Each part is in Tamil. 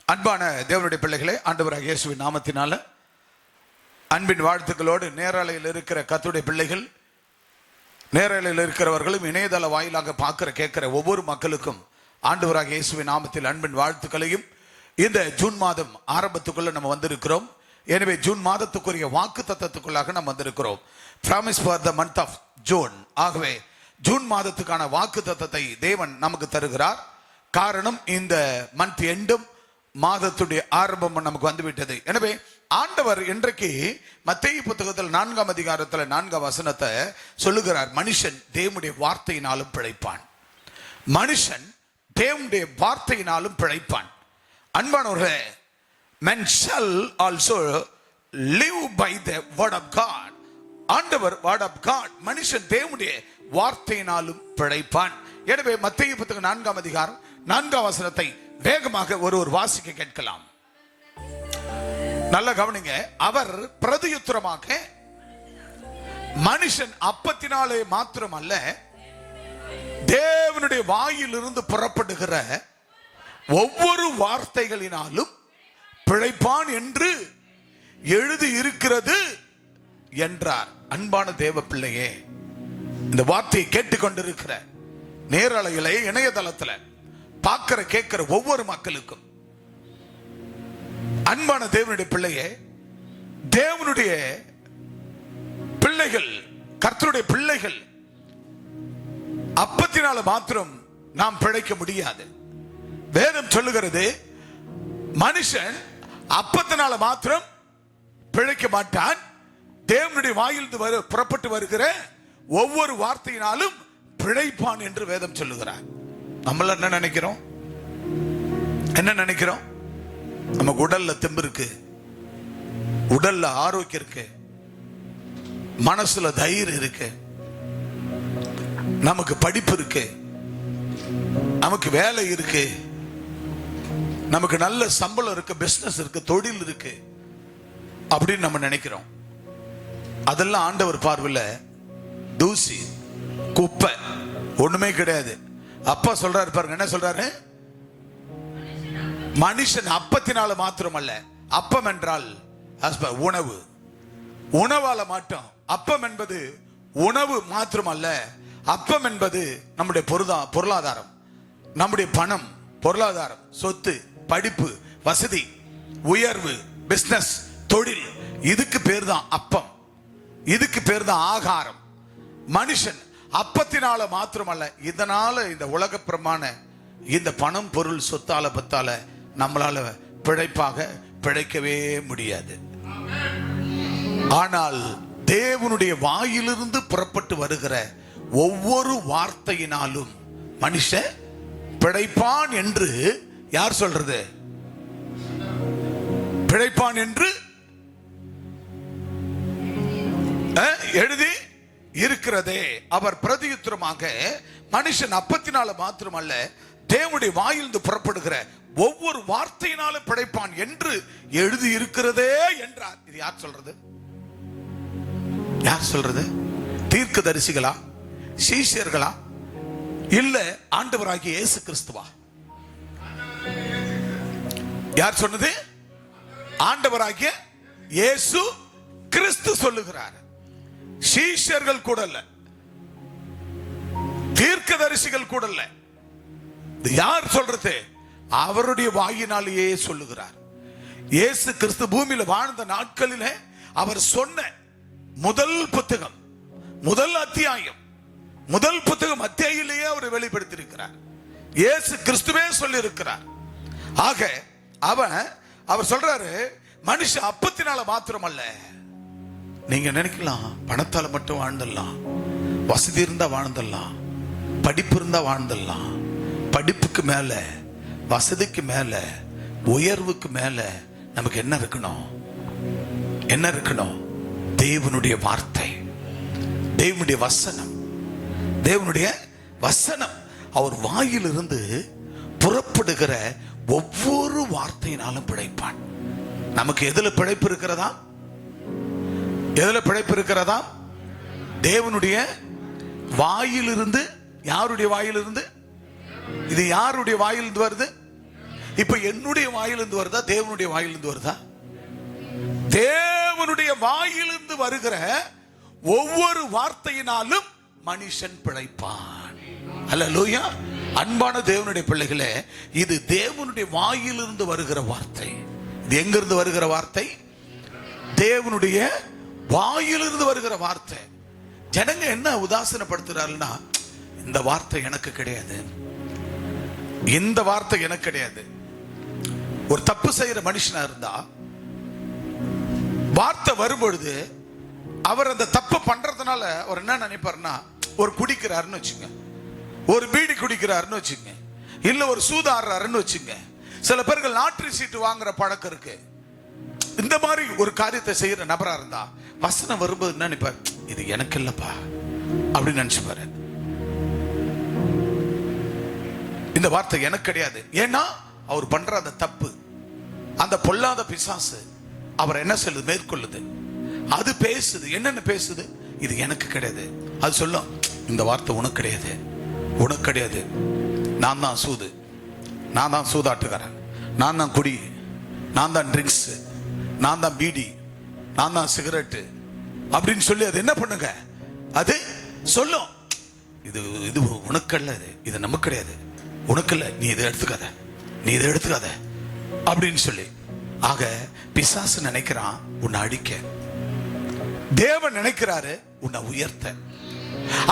அன்பான தேவனுடைய பிள்ளைகளே, ஆண்டவராகிய இயேசுவின் நாமத்தினால அன்பின் வாழ்த்துக்களோடு நேரலையில் இருக்கிற கர்த்தருடைய பிள்ளைகள், நேரலையில் இருக்கிறவர்களும் இணையதள வாயிலாக பார்க்கிற கேட்கிற ஒவ்வொரு மக்களுக்கும் ஆண்டவராகிய இயேசுவின் நாமத்தில் அன்பின் வாழ்த்துக்களையும். இந்த ஜூன் மாதம் ஆரம்பத்துக்குள்ள நம்ம வந்திருக்கிறோம். எனவே ஜூன் மாதத்துக்குரிய வாக்கு தத்தத்துக்குள்ளாக நம்ம வந்திருக்கிறோம். Promise for the month of June. ஆகவே ஜூன் மாதத்துக்கான வாக்கு தத்தத்தை தேவன் நமக்கு தருகிறார். காரணம், இந்த மந்த் எண்டும் மாதத்துடைய ஆரம்பம் நமக்கு வந்துவிட்டது. எனவே ஆண்டவர் இன்றைக்கு மத்தேயு புத்தகத்தில் 4ஆம் அதிகாரத்தில் 4ஆம் வசனத்தை சொல்லுகிறார். மனுஷன் தேவனுடைய வார்த்தையினாலும் பிழைப்பான். மனுஷன் தேவனுடைய வார்த்தையினாலும் பிழைப்பான். அன்பானவர்களே, men shall also live by the word of God. ஆண்டவர் word of God, மனுஷன் தேவனுடைய வார்த்தையினாலும் பிழைப்பான். எனவே மத்தேயு புத்தகம் 4ஆம் அதிகாரம் 4ஆம் வசனத்தை வேகமாக ஒரு வாசிக்க கேட்கலாம். நல்ல கவனிங்க. அவர் பிரதியுத்தரமாக, மனுஷன் அப்பத்தினாலே மாத்திரம் அல்ல, தேவனுடைய வாயிலிருந்து புறப்படுகிற ஒவ்வொரு வார்த்தைகளினாலும் பிழைப்பான் என்று எழுதி இருக்கிறது என்றார். அன்பான தேவ பிள்ளையே, இந்த வார்த்தையை கேட்டுக்கொண்டிருக்கிற நேரலையிலே இணையதளத்தில் பார்க்கிற கேட்கிற ஒவ்வொரு மக்களுக்கும், அன்பான தேவனுடைய பிள்ளையே, தேவனுடைய பிள்ளைகள், கர்த்தருடைய பிள்ளைகள் அப்பத்தினால மாத்திரம் நாம் பிழைக்க முடியாது. வேதம் சொல்லுகிறது, மனுஷன் அப்பத்தினால மாத்திரம் பிழைக்க மாட்டான், தேவனுடைய வாயிலிருந்து புறப்பட்டு வருகிற ஒவ்வொரு வார்த்தையினாலும் பிழைப்பான் என்று வேதம் சொல்லுகிறார். நம்மள என்ன நினைக்கிறோம்? நமக்கு உடல்ல தெம்பு இருக்கு, உடல்ல ஆரோக்கியம் இருக்கு, மனசுல தைரியம் இருக்கு, நமக்கு படிப்பு இருக்கு, நமக்கு வேலை இருக்கு, நமக்கு நல்ல சம்பளம் இருக்கு, பிசினஸ் இருக்கு, தொழில் இருக்கு அப்படின்னு நம்ம நினைக்கிறோம். அதெல்லாம் ஆண்டவர் பார்வையில் தூசி, குப்பை, ஒண்ணுமே கிடையாது. அப்பா சொல்றாரு பாருங்க, என்ன சொல்றாரு? மனுஷன் அப்பத்தினால மாத்திரம் அல்ல. அப்பம் என்றால் உணவு, உணவால மாட்டோம். அப்பம் என்பது உணவு மாத்திரம் அல்ல. அப்பம் என்பது நம்முடைய பொருளாதாரம், நம்முடைய பணம், பொருளாதாரம், சொத்து, படிப்பு, வசதி, உயர்வு, பிசினஸ், தொழில், இதுக்கு பேர் தான் அப்பம், இதுக்கு பேர் தான் ஆகாரம். மனுஷன் அப்பத்தினால மாத்திரமல்ல, இதனால இந்த உலக பிரமாண இந்த பணம், பொருள், சொத்தால பத்தால நம்மளால பிழைக்கவே முடியாது. ஆனால் தேவனுடைய வாயிலிருந்து புறப்பட்டு வருகிற ஒவ்வொரு வார்த்தையினாலும் மனுஷன் பிழைப்பான் என்று யார் சொல்றது? பிழைப்பான் என்று எழுதி இருக்கிறதே. அவர் பிரதியுத்தரமாக, மனுஷன் அப்பத்தினால மாத்திரமல்ல, தேவனுடைய வாயிலிருந்து புறப்படுகிற ஒவ்வொரு வார்த்தையினாலும் பிழைப்பான் என்று எழுதி இருக்கிறதே என்றார். இது யார் சொல்றது? யார் சொல்றது? தீர்க்கதரிசிகளா, சீஷர்களா, இல்ல ஆண்டவராகிய இயேசு கிறிஸ்துவா? யார் சொன்னது? ஆண்டவராகிய இயேசு கிறிஸ்து சொல்லுகிறார். சீஷர்கள் கூட இல்ல, தீர்க்கதரிசிகள் கூட இல்ல. யார் சொல்றது? அவருடைய வாயினாலேயே சொல்லுகிறார். இயேசு கிறிஸ்து பூமியில வாழ்ந்த நாட்களில் அவர் சொன்ன முதல் புத்தகம், முதல் அத்தியாயம், முதல் புத்தகம் அத்தியாயிலேயே அவர் வெளிப்படுத்தியிருக்கிறார். இயேசு கிறிஸ்துவே சொல்லி இருக்கிறார். ஆக அவர் சொல்றாரு, மனுஷன் அப்பத்தினால மாத்திரம் அல்ல. நீங்க நினைக்கலாம், பணத்தால மட்டும் வாழ்ந்துடலாம், வசதி இருந்தா வாழ்ந்துடலாம், படிப்பு இருந்தா வாழ்ந்துடலாம். படிப்புக்கு மேல, வசதிக்கு மேல, உயர்வுக்கு மேல நமக்கு என்ன இருக்கணும்? என்ன இருக்கணும்? தேவனுடைய வார்த்தை, தேவனுடைய வசனம், தேவனுடைய வசனம். அவர் வாயிலிருந்து புறப்படுகிற ஒவ்வொரு வார்த்தையினாலும் பிழைப்பான். நமக்கு எதுல பிழைப்பு இருக்கிறதா? எதுல பிழைப்பு இருக்கிறதா? தேவனுடைய வாயிலிருந்து. யாருடைய வாயிலிருந்து? இது யாருடைய வாயிலிருந்து வருது? இப்ப என்னுடைய வாயிலிருந்து வருதா தேவனுடைய வாயிலிருந்து வருதா? தேவனுடைய வாயிலிருந்து வருகிற ஒவ்வொரு வார்த்தையினாலும் மனுஷன் பிழைப்பான். அல்லேலூயா. அன்பான தேவனுடைய பிள்ளைகளே, இது தேவனுடைய வாயிலிருந்து வருகிற வார்த்தை. இது எங்கிருந்து வருகிற வார்த்தை? தேவனுடைய வாயிலிருந்து வருகிற வார்த்தை. ஜனங்க என்ன உதாசீனப்படுத்துறாருன்னா, இந்த வார்த்தை எனக்கு கிடையாது, இந்த வார்த்தை எனக்கு கிடையாது. ஒரு தப்பு செய்யற மனுஷனா இருந்தா வார்த்தை வரும்பொழுது அவர் அந்த தப்பு பண்றதுனால அவர் என்ன நினைப்பாருன்னா, ஒரு குடிக்கிறாருன்னு வச்சுங்க, ஒரு பீடி குடிக்கிறாருன்னு வச்சுங்க, இல்ல ஒரு சூதாடுறாருன்னு வச்சுங்க. சில பேர்கள் லாட்டரி சீட்டு வாங்குற பழக்கம் இருக்கு. இந்த மாதிரி ஒரு காரியத்தை செய்யற நபரா இருந்தா வசனம் வரும்போது என்ன நினைப்பார்? இது எனக்கு இல்லப்பா அப்படின்னு நினைச்சுப்பாரு. இந்த வார்த்தை எனக்கு கிடையாது. ஏன்னா அவர் பண்ற அந்த தப்பு, அந்த பொல்லாத பிசாசு அவர் என்ன சொல்லுது? மேற்கொள்ளுது. அது பேசுது. என்னென்ன பேசுது? இது எனக்கு கிடையாது. அது சொல்லும், இந்த வார்த்தை உனக்கு கிடையாது, உனக்கு கிடையாது. நான் தான் சூது, நான் தான் சூதாட்டுக்காரன், நான் தான் குடி, நான் தான் ட்ரிங்க்ஸ், நான் தான் பீடி, நான் தான் சிகரெட்டு அப்படின்னு சொல்லி அது என்ன பண்ணுங்க? அது சொல்லும், இது இது உனக்கு அல்ல, இது நமக்கு கிடையாது, உனக்கு இல்லை, நீ இதை எடுத்துக்காத, நீ இதை எடுத்துக்காத அப்படின்னு சொல்லி. ஆக பிசாசு நினைக்கிறான் உன்னை அடிக்க, தேவன் நினைக்கிறாரு உன்னை உயர்த்த.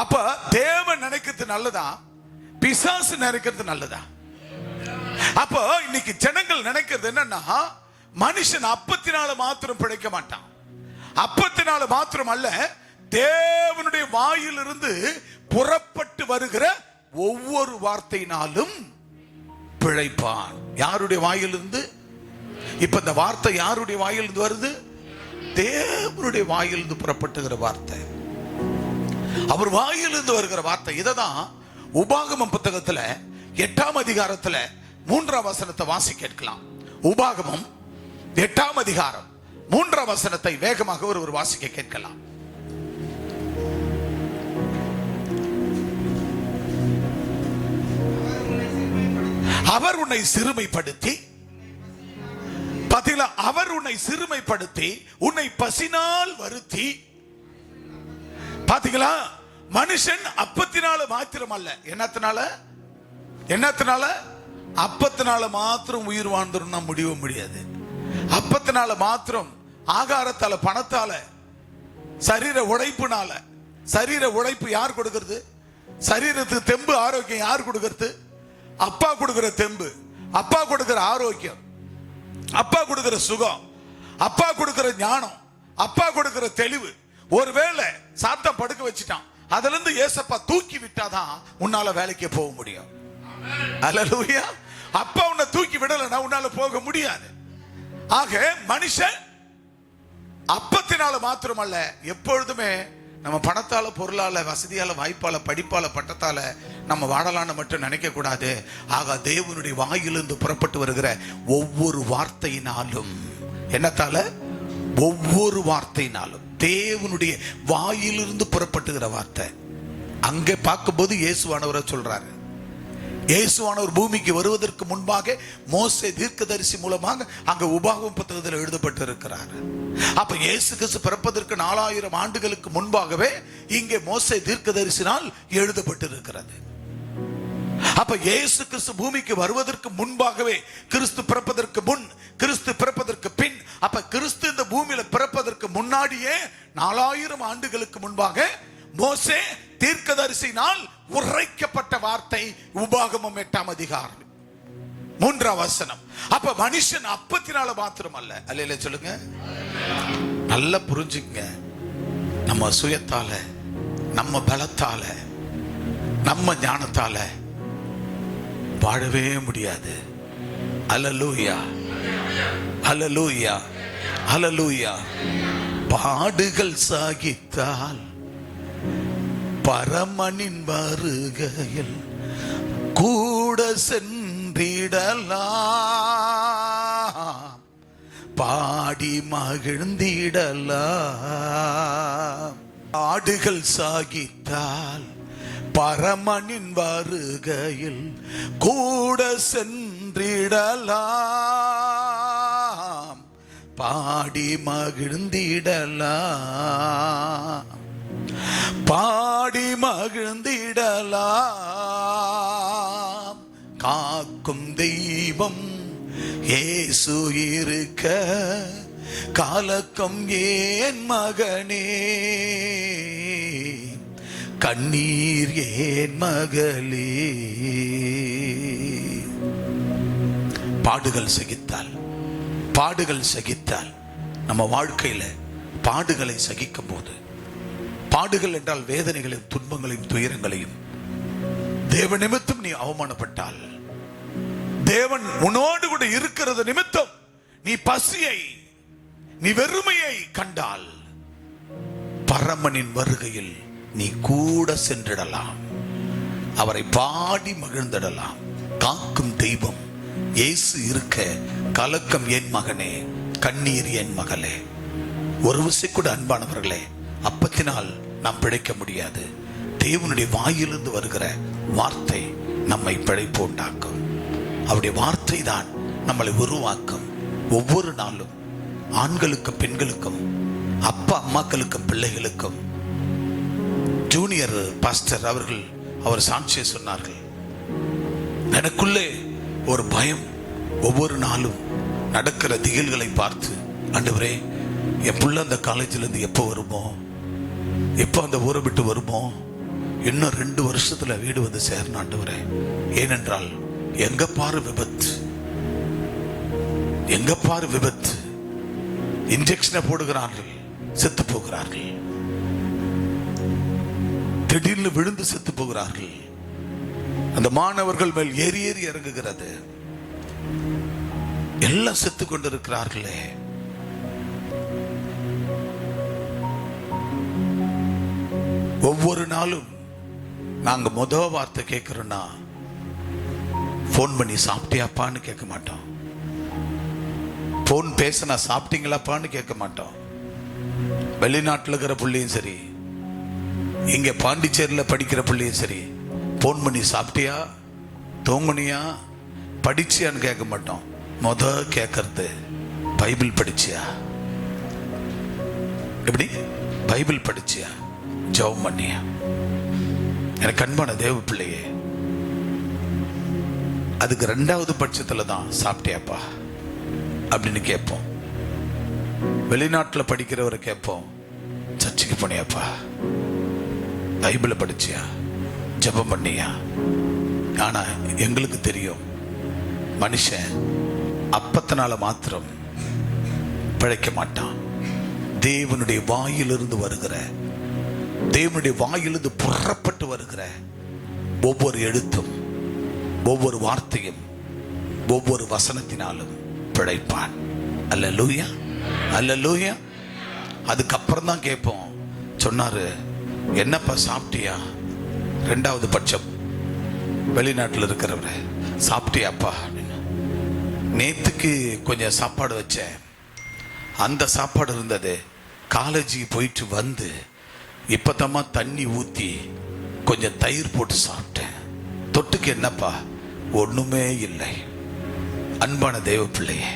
அப்ப தேவன் நினைக்கிறது நல்லதா, பிசாசு நினைக்கிறது நல்லதா? அப்ப இன்னைக்கு ஜனங்கள் நினைக்கிறது என்னன்னா, மனுஷன் அப்பத்தினால மாத்திரம் பிழைக்க மாட்டான். அப்பத்தினால மாத்திரம் அல்ல, தேவனுடைய வாயிலிருந்து புறப்பட்டு வருகிற ஒவ்வொரு வார்த்தையினாலும் பிழைப்பான். யாருடைய வாயிலிருந்து? இப்ப இந்த வார்த்தை யாருடைய வாயிலிருந்து வருது? தேவனுடைய வாயிலிருந்து புறப்பட்டுகிற வார்த்தை, அவர் வாயிலிருந்து வருகிற வார்த்தை. இததான் உபாகமம் புத்தகத்துல 8ஆம் அதிகாரத்துல 3ஆம் வசனத்தை வாசி கேட்கலாம். உபாகமம் 8ஆம் அதிகாரம் 3ஆம் வசனத்தை வேகமாக ஒரு வாசிக்க கேட்கலாம். அவர் உன்னை சிறுமைப்படுத்தி, பாத்தீங்களா? அவர் உன்னை சிறுமைப்படுத்தி உன்னை பசினால் வருத்தி. பாத்தீங்களா? மனுஷன் அப்பத்தினால மாத்திரம் அல்ல, என்னத்தினால? அப்பத்தினால மாத்திரம் உயிர் வாழ்ந்துரும் முடிய முடியாது. அப்பத்தினால மாத்திரம், ஆகாரத்தால, பணத்தால, சரீர உழைப்புனால. சரீர உழைப்பு யார் கொடுக்கிறது? சரீரத்துக்கு தெம்பு ஆரோக்கியம் யார் கொடுக்கிறது? அப்பா கொடுக்கிற தெம்பு, அப்பா கொடுக்கிற ஆரோக்கியம், அப்பா கொடுக்கிற சுகம், அப்பா கொடுக்கிற ஞானம், அப்பா கொடுக்கிற தெளிவு. ஒருவேளை சாத்தா படுக்க வச்சுட்டான், அதுல இருந்து ஏசப்பா தூக்கி விட்டாதான் உன்னால வேலைக்கு போக முடியும். அல்லேலூயா. அப்பா உன்னை தூக்கி விடலைன்னா உன்னால போக முடியாது. ஆக மனுஷன் அப்பத்தினால மாத்திரமல்ல, எப்பொழுதுமே நம்ம பணத்தால, பொருளால, வசதியால, வாய்ப்பால, படிப்பால, பட்டத்தால நம்ம வாழலான்னு மட்டும் நினைக்க கூடாது. ஆக தேவனுடைய வாயிலிருந்து புறப்பட்டு வருகிற ஒவ்வொரு வார்த்தையினாலும், என்னத்தால? ஒவ்வொரு வார்த்தையினாலும், தேவனுடைய வாயிலிருந்து புறப்பட்டுகிற வார்த்தை. அங்கே பார்க்கும்போது இயேசுவானவரை சொல்றாரு. இயேசுவானவர் பூமிக்கு வருவதற்கு முன்பாக மோசே தீர்க்கதரிசி மூலமாக அங்க உபாகமம் புத்தகத்தில் எழுதப்பட்டு இருக்கிறார். அப்ப இயேசு கிறிஸ்து பிறப்பதற்கு 4000 ஆண்டுகளுக்கு முன்பாகவே இங்கே மோசே தீர்க்கதரிசினால் எழுதப்பட்டு இருக்கிறது. அப்ப இயேசு கிறிஸ்து பூமிக்கு வருவதற்கு முன்பாகவே, கிறிஸ்து பிறப்பதற்கு முன், கிறிஸ்து பிறப்பதற்கு பின், அப்ப கிறிஸ்து இந்த பூமியில பிறப்பதற்கு முன்னாடியே 4000 ஆண்டுகளுக்கு முன்பாக மோசே தீர்க்கதரிசினால் உரைக்கப்பட்ட வார்த்தை உபாகமம் 8ஆம் அதிகாரம் 3ஆம் வசனம். அப்ப மனுஷன் அப்பத்தினால மாத்திரம் அல்ல. அல்லேலூயா சொல்லுங்க. நல்லா புரிஞ்சுங்க. நம்ம சுயத்தால, நம்ம பலத்தால, நம்ம ஞானத்தால வாழவே முடியாது. அல்லேலூயா, அல்லேலூயா, அல்லேலூயா. பாடுகள் சாகித்தால் பரமனின் வருகையில் கூட சென்றிடலாம், பாடி மகிழ்ந்திடலாம். பாடுகள் சாகித்தால் பரமனின் வருகையில் கூட சென்று சென்றிடலாம், பாடி மகிழ்ந்திடலாம், பாடி மகிழ்ந்திடலாம். காக்கும் தெய்வம் இயேசு இருக்க கலக்கம் ஏன் மகனே, கண்ணீர் ஏன் மகளே. பாடுகள் சகித்தால், பாடுகள் சகித்தால், நம்ம வாழ்க்கையில பாடுகளை சகிக்கும் போது, பாடுகள் என்றால் வேதனைகளையும் துன்பங்களையும் துயரங்களையும், தேவ நிமித்தம் நீ அவமானப்பட்டால், தேவன் உன்னோடு கூட இருக்கிறது நிமித்தம் நீ பசியை, நீ வெறுமையை கண்டால், பரமனின் வருகையில் நீ கூட சென்றிடலாம், அவரை பாடி மகிழ்ந்திடலாம். காக்கும் தெய்வம் இயேசு இருக்க கலக்கம் என் மகனே, கண்ணீர் என் மகளே. ஒரு விஷயம் கூட அன்பானவர்களே, அப்பத்தினால் நாம் பிழைக்க முடியாது. தேவனுடைய வாயிலிருந்து வருகிற வார்த்தை நம்மை பிழைப்பு உண்டாக்கும். அவருடைய வார்த்தை தான் நம்மளை உருவாக்கும். ஒவ்வொரு நாளும் ஆண்களுக்கும் பெண்களுக்கும், அப்பா அம்மாக்களுக்கும் பிள்ளைகளுக்கும், ஜூனியர் பாஸ்டர் அவர்கள் அவர் சாட்சியை சொன்னார்கள். எனக்குள்ளே ஒரு பயம், ஒவ்வொரு நாளும் நடக்கிற திகில்களை பார்த்து, ஆண்டவரே என் புள்ள அந்த காலேஜில் இருந்து எப்போ வருமோ, எப்போ அந்த ஊரை விட்டு வருமோ, இன்னும் 2 வருஷத்துல வீடு வந்து சேரணும் ஆண்டவரே. ஏனென்றால் எங்க பாரு விபத்து, எங்க பாரு விபத்து, இன்ஜெக்ஷனை போடுகிறார்கள், செத்து போகிறார்கள், திடீர்னு விழுந்து செத்து போகிறார்கள், அந்த மாணவர்கள் மேல் ஏறி ஏறி இறங்குகிறது, எல்லாம் செத்து கொண்டிருக்கிறார்களே. ஒவ்வொரு நாளும் நாங்க முதல் வார்த்தை கேட்கிறோம்னா, போன் பண்ணி சாப்பிட்டியாப்பான்னு கேட்க மாட்டோம், போன் பேசினா சாப்பிட்டீங்களாப்பான்னு கேட்க மாட்டோம். வெளிநாட்டில் இருக்கிற பிள்ளையும் சரி, இங்க பாண்டிச்சேரியில் படிக்கிற பிள்ளையும் சரி, போன் பண்ணி சாப்பிட்டியா, தூங்குனியா, படிச்சியான்னு கேட்க மாட்டோம். கேட்கறது பைபிள் படிச்சியா, எப்படி பைபிள் படிச்சியா, ஜெபம் பண்ணியா. எனக்கு அன்பான தேவ பிள்ளையே, அதுக்கு 2வது பட்சத்துல தான் சாப்பிட்டியாப்பா அப்படின்னு கேட்போம். வெளிநாட்டில் படிக்கிறவரை கேட்போம், சர்ச்சுக்கு போனியாப்பா, பைபிளை படிச்சியா, ஜெபம் பண்ணியா. ஆனா எங்களுக்கு தெரியும், மனுஷன் அப்பத்தினால மாத்திரம் பிழைக்க மாட்டான். தேவனுடைய வாயிலிருந்து வருகிற, தேவனுடைய வாயிலிருந்து புறப்பட்டு வருகிற ஒவ்வொரு எழுத்தும், ஒவ்வொரு வார்த்தையும், ஒவ்வொரு வசனத்தினாலும் பிழைப்பான். அல்லேலூயா, அல்லேலூயா. அதுக்கப்புறம் தான் கேட்போம். சொன்னாரு, என்னப்பா சாப்பிட்டியா? 2வது பட்சம் வெளிநாட்டில் இருக்கிறவரை, சாப்பிட்டியாப்பா? நேத்துக்கு கொஞ்சம் சாப்பாடு வச்சேன், அந்த சாப்பாடு இருந்தது, காலேஜுக்கு போயிட்டு வந்து இப்பத்தம்மா தண்ணி ஊற்றி கொஞ்சம் தயிர் போட்டு சாப்பிட்டேன், தொட்டுக்கு என்னப்பா? ஒண்ணுமே இல்லை. அன்பான தேவ பிள்ளையே,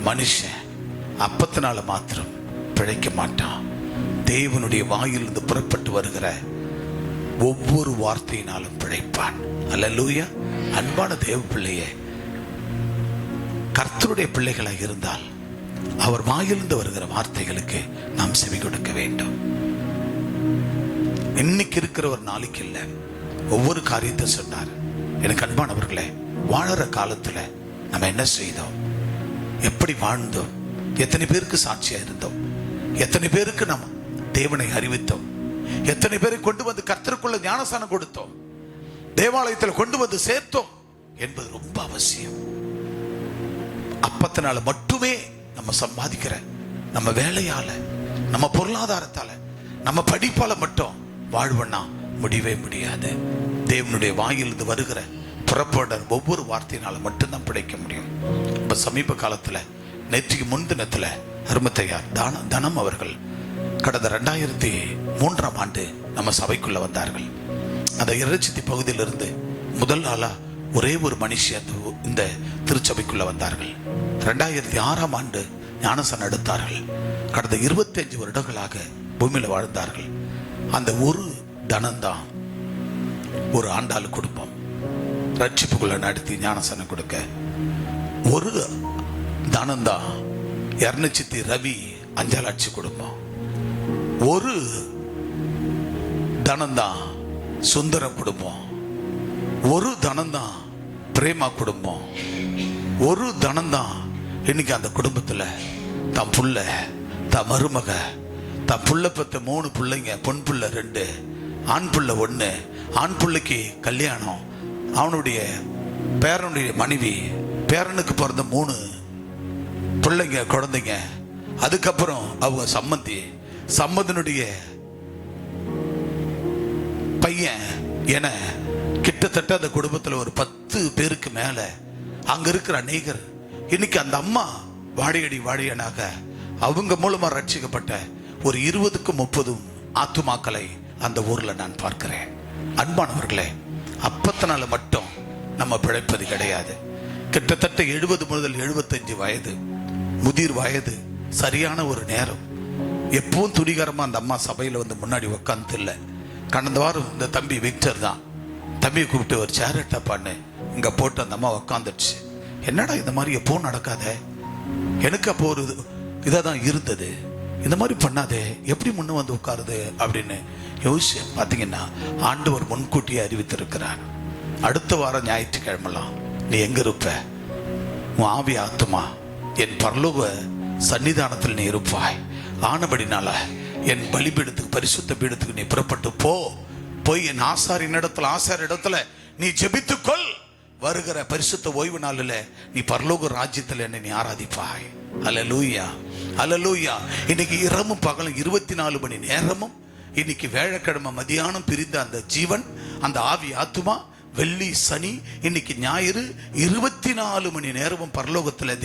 மனுஷன் அப்பத்தினால மாத்திரம் பிழைக்க மாட்டான். தேவனுடைய வாயிலிருந்து புறப்பட்டு வருகிற ஒவ்வொரு வார்த்தையினாலும் பிழைப்பான். அல்லேலூயா. அன்பான தேவ பிள்ளையே, கர்த்தருடைய பிள்ளைகளாக இருந்தால் அவர் வாயிலிருந்து வருகிற வார்த்தைகளுக்கு நாம் செவி கொடுக்க வேண்டும். இன்னைக்கு இருக்கிற ஒரு நாளைக்கு இல்லை, ஒவ்வொரு காரியத்தை சொன்னார். எனக்கு அன்பானவர்களே, வாழற காலத்துல நம்ம என்ன செய்தோம், எப்படி வாழ்ந்தோம், எத்தனை பேருக்கு சாட்சியா இருந்தோம், எத்தனை பேருக்கு நாம் தேவனை அறிவித்தோம், எத்தனை பேரை கொண்டு வந்து கர்த்தருக்குள்ள ஞானஸ்நானம் கொடுத்தோம், தேவாலயத்தில் கொண்டு வந்து சேர்த்தோம் என்பது ரொம்ப அவசியம். அப்பத்தினால மட்டுமே நம்ம சம்பாதிக்கிற, நம்ம வேலையால, நம்ம பொருளாதாரத்தால, நம்ம படிப்பால மட்டும் வாழ்வனா முடியவே முடியாது. தேவனுடைய வாயிலிருந்து வருகிற புறப்பட ஒவ்வொரு வார்த்தையினால மட்டும்தான் பிழைக்க முடியும். இப்ப சமீப காலத்துல, நேற்றுக்கு முன்தினத்துல அருமத்தையார் தனம் அவர்கள் கடந்த 2003ஆம் ஆண்டு நம்ம சபைக்குள்ள வந்தார்கள். அந்த இறைச்சி பகுதியிலிருந்து முதல் ஆளா ஒரே ஒரு மனுஷி இந்த திருச்சபைக்குள்ள வந்தார்கள். 2006ஆம் ஆண்டு ஞானஸ்நானம் எடுத்தார்கள். கடந்த 25 வருடங்களாக பூமியில வாழ்ந்தார்கள். அந்த ஒரு தனம்தான் ஒரு ஆண்டாள் குடும்பம் ரட்சிப்புக்குள்ள நடத்தி ஞானஸ்நானம் கொடுக்க. ஒரு தனம்தான் எர்ணச்சித்தி ரவி அஞ்சலாட்சி குடும்பம். ஒரு தனம்தான் சுந்தரம் குடும்பம். ஒரு தனம்தான் பிரேமா குடும்பம். ஒரு தனம்தான் இன்னைக்கு அந்த குடும்பத்துல தன் புள்ள, தன் மருமக, தன் புள்ள பெற்ற 3 பிள்ளைங்க, பொன் புள்ள 2, ஆண் புள்ள 1. ஆண் பிள்ளைக்கு கல்யாணம், அவனுடைய பேரனுடைய மனைவி, பேரனுக்கு பிறந்த 3 பிள்ளைங்க, குழந்தைங்க. அதுக்கப்புறம் அவங்க சம்மந்தனுடைய பையன் என கிட்டத்தட்ட அந்த குடும்பத்தில் ஒரு 10 பேருக்கு மேல அங்க இருக்கிற அநேகர். இன்னைக்கு அந்த அம்மா வாடியனாக அவங்க மூலமா ரட்சிக்கப்பட்ட ஒரு 20க்கும் 30 ஆத்துமாக்களை அந்த ஊர்ல நான் பார்க்கிறேன். அன்பானவர்களே, அப்பத்தினால மட்டும் நம்ம பிழைப்பது கிடையாது. கிட்டத்தட்ட 70 முதல் 75 வயது, முதிர் வயது, சரியான ஒரு நேரம். எப்பவும் துணிகரமா அந்த அம்மா சபையில வந்து முன்னாடி உட்காந்து இல்லை. கடந்த வாரம் இந்த தம்பி விக்டர் தான் தம்பியை கூப்பிட்டு ஒரு சேர் எட்டப்பான்னு இங்க போட்டு அந்த அம்மா உட்காந்துடுச்சு. என்னடா இந்த மாதிரி எப்பவும் நடக்காத, எனக்கு அப்போ ஒரு இதாக தான் இருந்தது, இந்த மாதிரி பண்ணாதே, எப்படி முன்ன வந்து உட்காருது அப்படின்னு யோசிச்சு பார்த்தீங்கன்னா ஆண்டவர் முன்கூட்டியே அறிவித்திருக்கிறார். அடுத்த வாரம் ஞாயிற்றுக்கிழமெல்லாம் நீ எங்க இருப்ப? உன் ஆவி ஆத்துமா என் பரலோக சன்னிதானத்தில் நீ இருப்பாய். ஆனபடினால என் பலிபீடத்துக்கு, பரிசுத்த பீடத்துக்கு நீ புறப்பட்டு போய் என் ஆசாரியின் இடத்துல நீ ஜெபித்துக்கொள். வருகிற பரிசுத்த ஓய்வு நாளில் நீ பரலோக ராஜ்யத்தில் என்னை நீ ஆராதிப்பாய். அல்லேலூயா, அல்லேலூயா. இன்னைக்கு இரவும் பகலும் 24 மணி நேரமும், இன்னைக்கு வேலைக்கிழமை மதியானம் பிரிந்த அந்த ஜீவன், அந்த ஆவி ஆத்துமா, வெள்ளி சனி, இன்னைக்கு ஞாயிறு, 24 மணி நேரமும் பரலோகத்தில்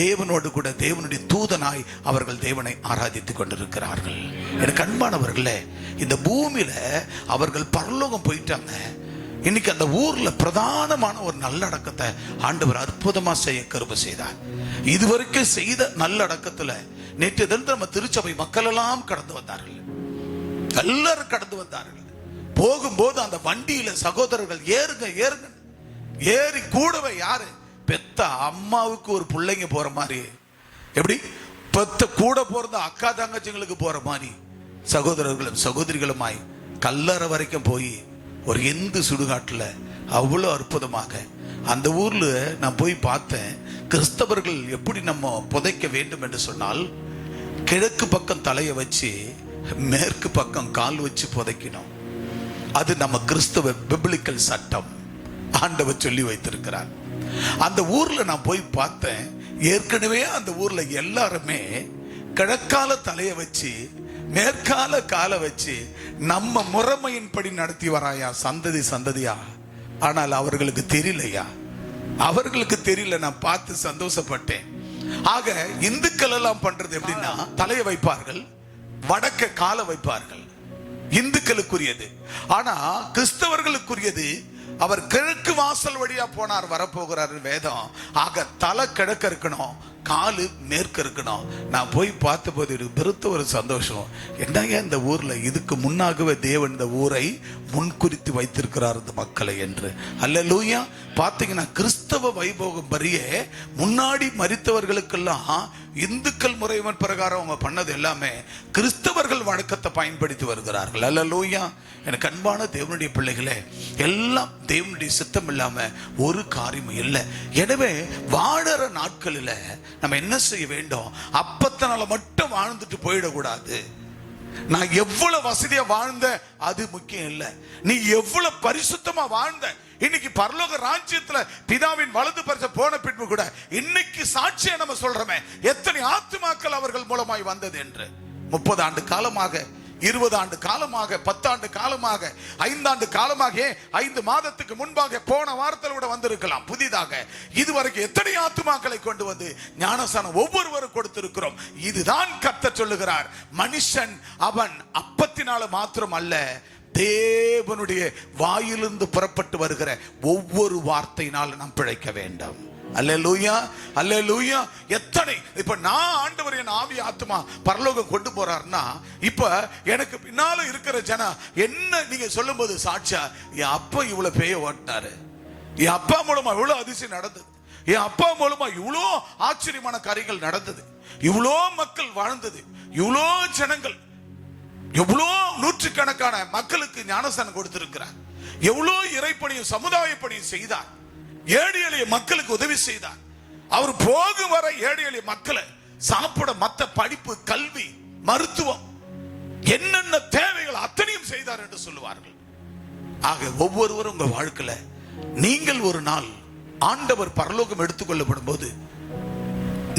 தேவனோடு கூட தேவனுடைய தூதனாய் அவர்கள் தேவனை ஆராதித்துக் கொண்டிருக்கிறார்கள். எனக்கு அன்பானவர்களே, இந்த பூமியில அவர்கள் பரலோகம் போயிட்டாங்க. இன்னைக்கு அந்த ஊர்ல பிரதானமான ஒரு நல்லடக்கத்தை ஆண்டவர் அற்புதமா செய்ய கிருபை செய்தார். இதுவரைக்கும் செய்த நல்லடக்கத்துல நேற்று தினம் நம்ம திருச்சபை மக்கள் எல்லாம் கடந்து வந்தார்கள். எல்லாரும் கடந்து வந்தார்கள். போகும்போது அந்த வண்டியில சகோதரர்கள் ஏறுங்க ஏறி கூடவே யாரு பெத்த அம்மாவுக்கு ஒரு பிள்ளைங்க போற மாதிரி, எப்படி பெத்த கூட போறது அக்கா தங்கச்சிங்களுக்கு போற மாதிரி சகோதரர்களும் சகோதரிகளுமாய் கல்லறை வரைக்கும் போய் ஒரு எந்த சுடுகாட்டுல அவ்வளவு அற்புதமாக அந்த ஊர்ல நான் போய் பார்த்தேன். கிறிஸ்தவர்கள் எப்படி நம்ம புதைக்க வேண்டும் என்று சொன்னால், கிழக்கு பக்கம் தலையை வச்சு மேற்கு பக்கம் கால் வச்சு புதைக்கணும். அது நம்ம கிறிஸ்தவ பிப்ளிக்கல் சட்டம், ஆண்டவர் சொல்லி வைத்திருக்கிறார். அந்த ஊர்ல நான் போய் பார்த்தேன். ஏற்கனவே அந்த ஊர்ல எல்லாருமே கிழக்கால தலையை வச்சு மேற்கால காலை வச்சு நம்ம முறைமையின்படி நடத்தி வராயா சந்ததியா. ஆனால் அவர்களுக்கு தெரியலையா, அவர்களுக்கு தெரியல. நான் பார்த்து சந்தோஷப்பட்டேன். ஆக இந்துக்கள் எல்லாம் பண்றது எப்படின்னா, தலையை வைப்பார்கள், வடக்க காலை வைப்பார்கள், இந்துக்களுக்குரியது. ஆனா கிறிஸ்தவர்களுக்குரியது, அவர் கிழக்கு வாசல் வழியா போனார், வரப்போகிறார் வேதம். ஆக தலை கிழக்க இருக்கணும், காலு மேற்கு இருக்கணும். நான் போய் பார்த்த போது பெருத்த ஒரு சந்தோஷம். என்னங்க இந்த ஊர்ல இதுக்கு முன்னாகவே தேவன் இந்த ஊரை முன்குறித்து வைத்திருக்கிறார் இந்த மக்களை என்று. அல்லேலூயா. பார்த்தீங்கன்னா கிறிஸ்தவ வைபோகம் பரியே முன்னாடி மரித்தவர்களுக்கெல்லாம் இந்துக்கள் முறைவன் பிரகாரம் அவங்க பண்ணது எல்லாமே கிறிஸ்தவர்கள் வழக்கத்தை பயன்படுத்தி வருகிறார்கள். அல்லேலூயா. எனக்கு அன்பான தேவனுடைய பிள்ளைகளே, எல்லாம் தேவனுடைய சித்தம் இல்லாம ஒரு காரியமும் இல்லை. எனவே வாழற நாட்களில் நம்ம என்ன செய்ய வேண்டும்? அப்பத்தினால மட்டும் வாழ்ந்துட்டு போயிடக்கூடாது. நான் எவ்வளவு வசதியா வாழ்ந்த அது முக்கியம் இல்லை, நீ எவ்வளவு பரிசுத்தமா வாழ்ந்த. இன்னைக்கு பரலோக ராஜ்யத்துல பிதாவின் வலது பரிச போன பின்பு கூட இன்னைக்கு சாட்சியை நம்ம சொல்றோமே, எத்தனை ஆத்துமாக்கள் அவர்கள் மூலமாய் வந்தது என்று. 30 ஆண்டு காலமாக, 20 ஆண்டு காலமாக, 10 ஆண்டு காலமாக, 5 ஆண்டு காலமாக, 5 மாதத்துக்கு முன்பாக போன வாரத்தில் கூட வந்திருக்கலாம் புதிதாக. இதுவரைக்கும் எத்தனை ஆத்துமாக்களை கொண்டு வந்து ஞானஸ்நானம் ஒவ்வொருவரும் கொடுத்திருக்கிறோம். இதுதான் கர்த்தர் சொல்லுகிறார், மனுஷன் அவன் அப்பத்தினால மாத்திரம் அல்ல தேவனுடைய வாயிலிருந்து புறப்பட்டு வருகிற ஒவ்வொரு வார்த்தையினால் நாம் பிழைக்க வேண்டும். அல்லேலூயா, அல்லேலூயா. எத்தனை இப்ப நான் ஆண்டவர் என் ஆவி ஆத்மா பரலோகம் கொண்டு போறாருன்னா, இப்ப எனக்கு பின்னால இருக்கிற ஜனம் என்ன நீங்க சொல்லும் போது சாட்சியா, என் அப்பா இவ்வளவு பேய ஓட்டினாரு, என் அப்பா மூலமா இவ்வளவு அதிசயம் நடந்தது, என் அப்பா மூலமா இவ்வளோ ஆச்சரியமான காரியங்கள் நடந்தது, இவ்வளோ மக்கள் வாழ்ந்தது, இவ்வளோ ஜனங்கள், எவ்வளோ நூற்றுக்கணக்கான மக்களுக்கு ஞானஸ்தானம் கொடுத்திருக்கிறார், எவ்வளோ இறைப்பணியும் சமுதாய பணியும் செய்தார், ஏழை எளிய மக்களுக்கு உதவி செய்தார். அவர் போகும் வரை ஏழை எளிய மக்களை சாப்பிட, மத்த படிப்பு, கல்வி, மருத்துவம், என்னென்ன தேவைகள் அத்தனையும் செய்தார் என்று சொல்லுவார்கள். ஆக ஒவ்வொருவரும் உங்க வாழ்க்கையில நீங்கள் ஒரு நாள் ஆண்டவர் பரலோகம் எடுத்துக்கொள்ளப்படும் போது,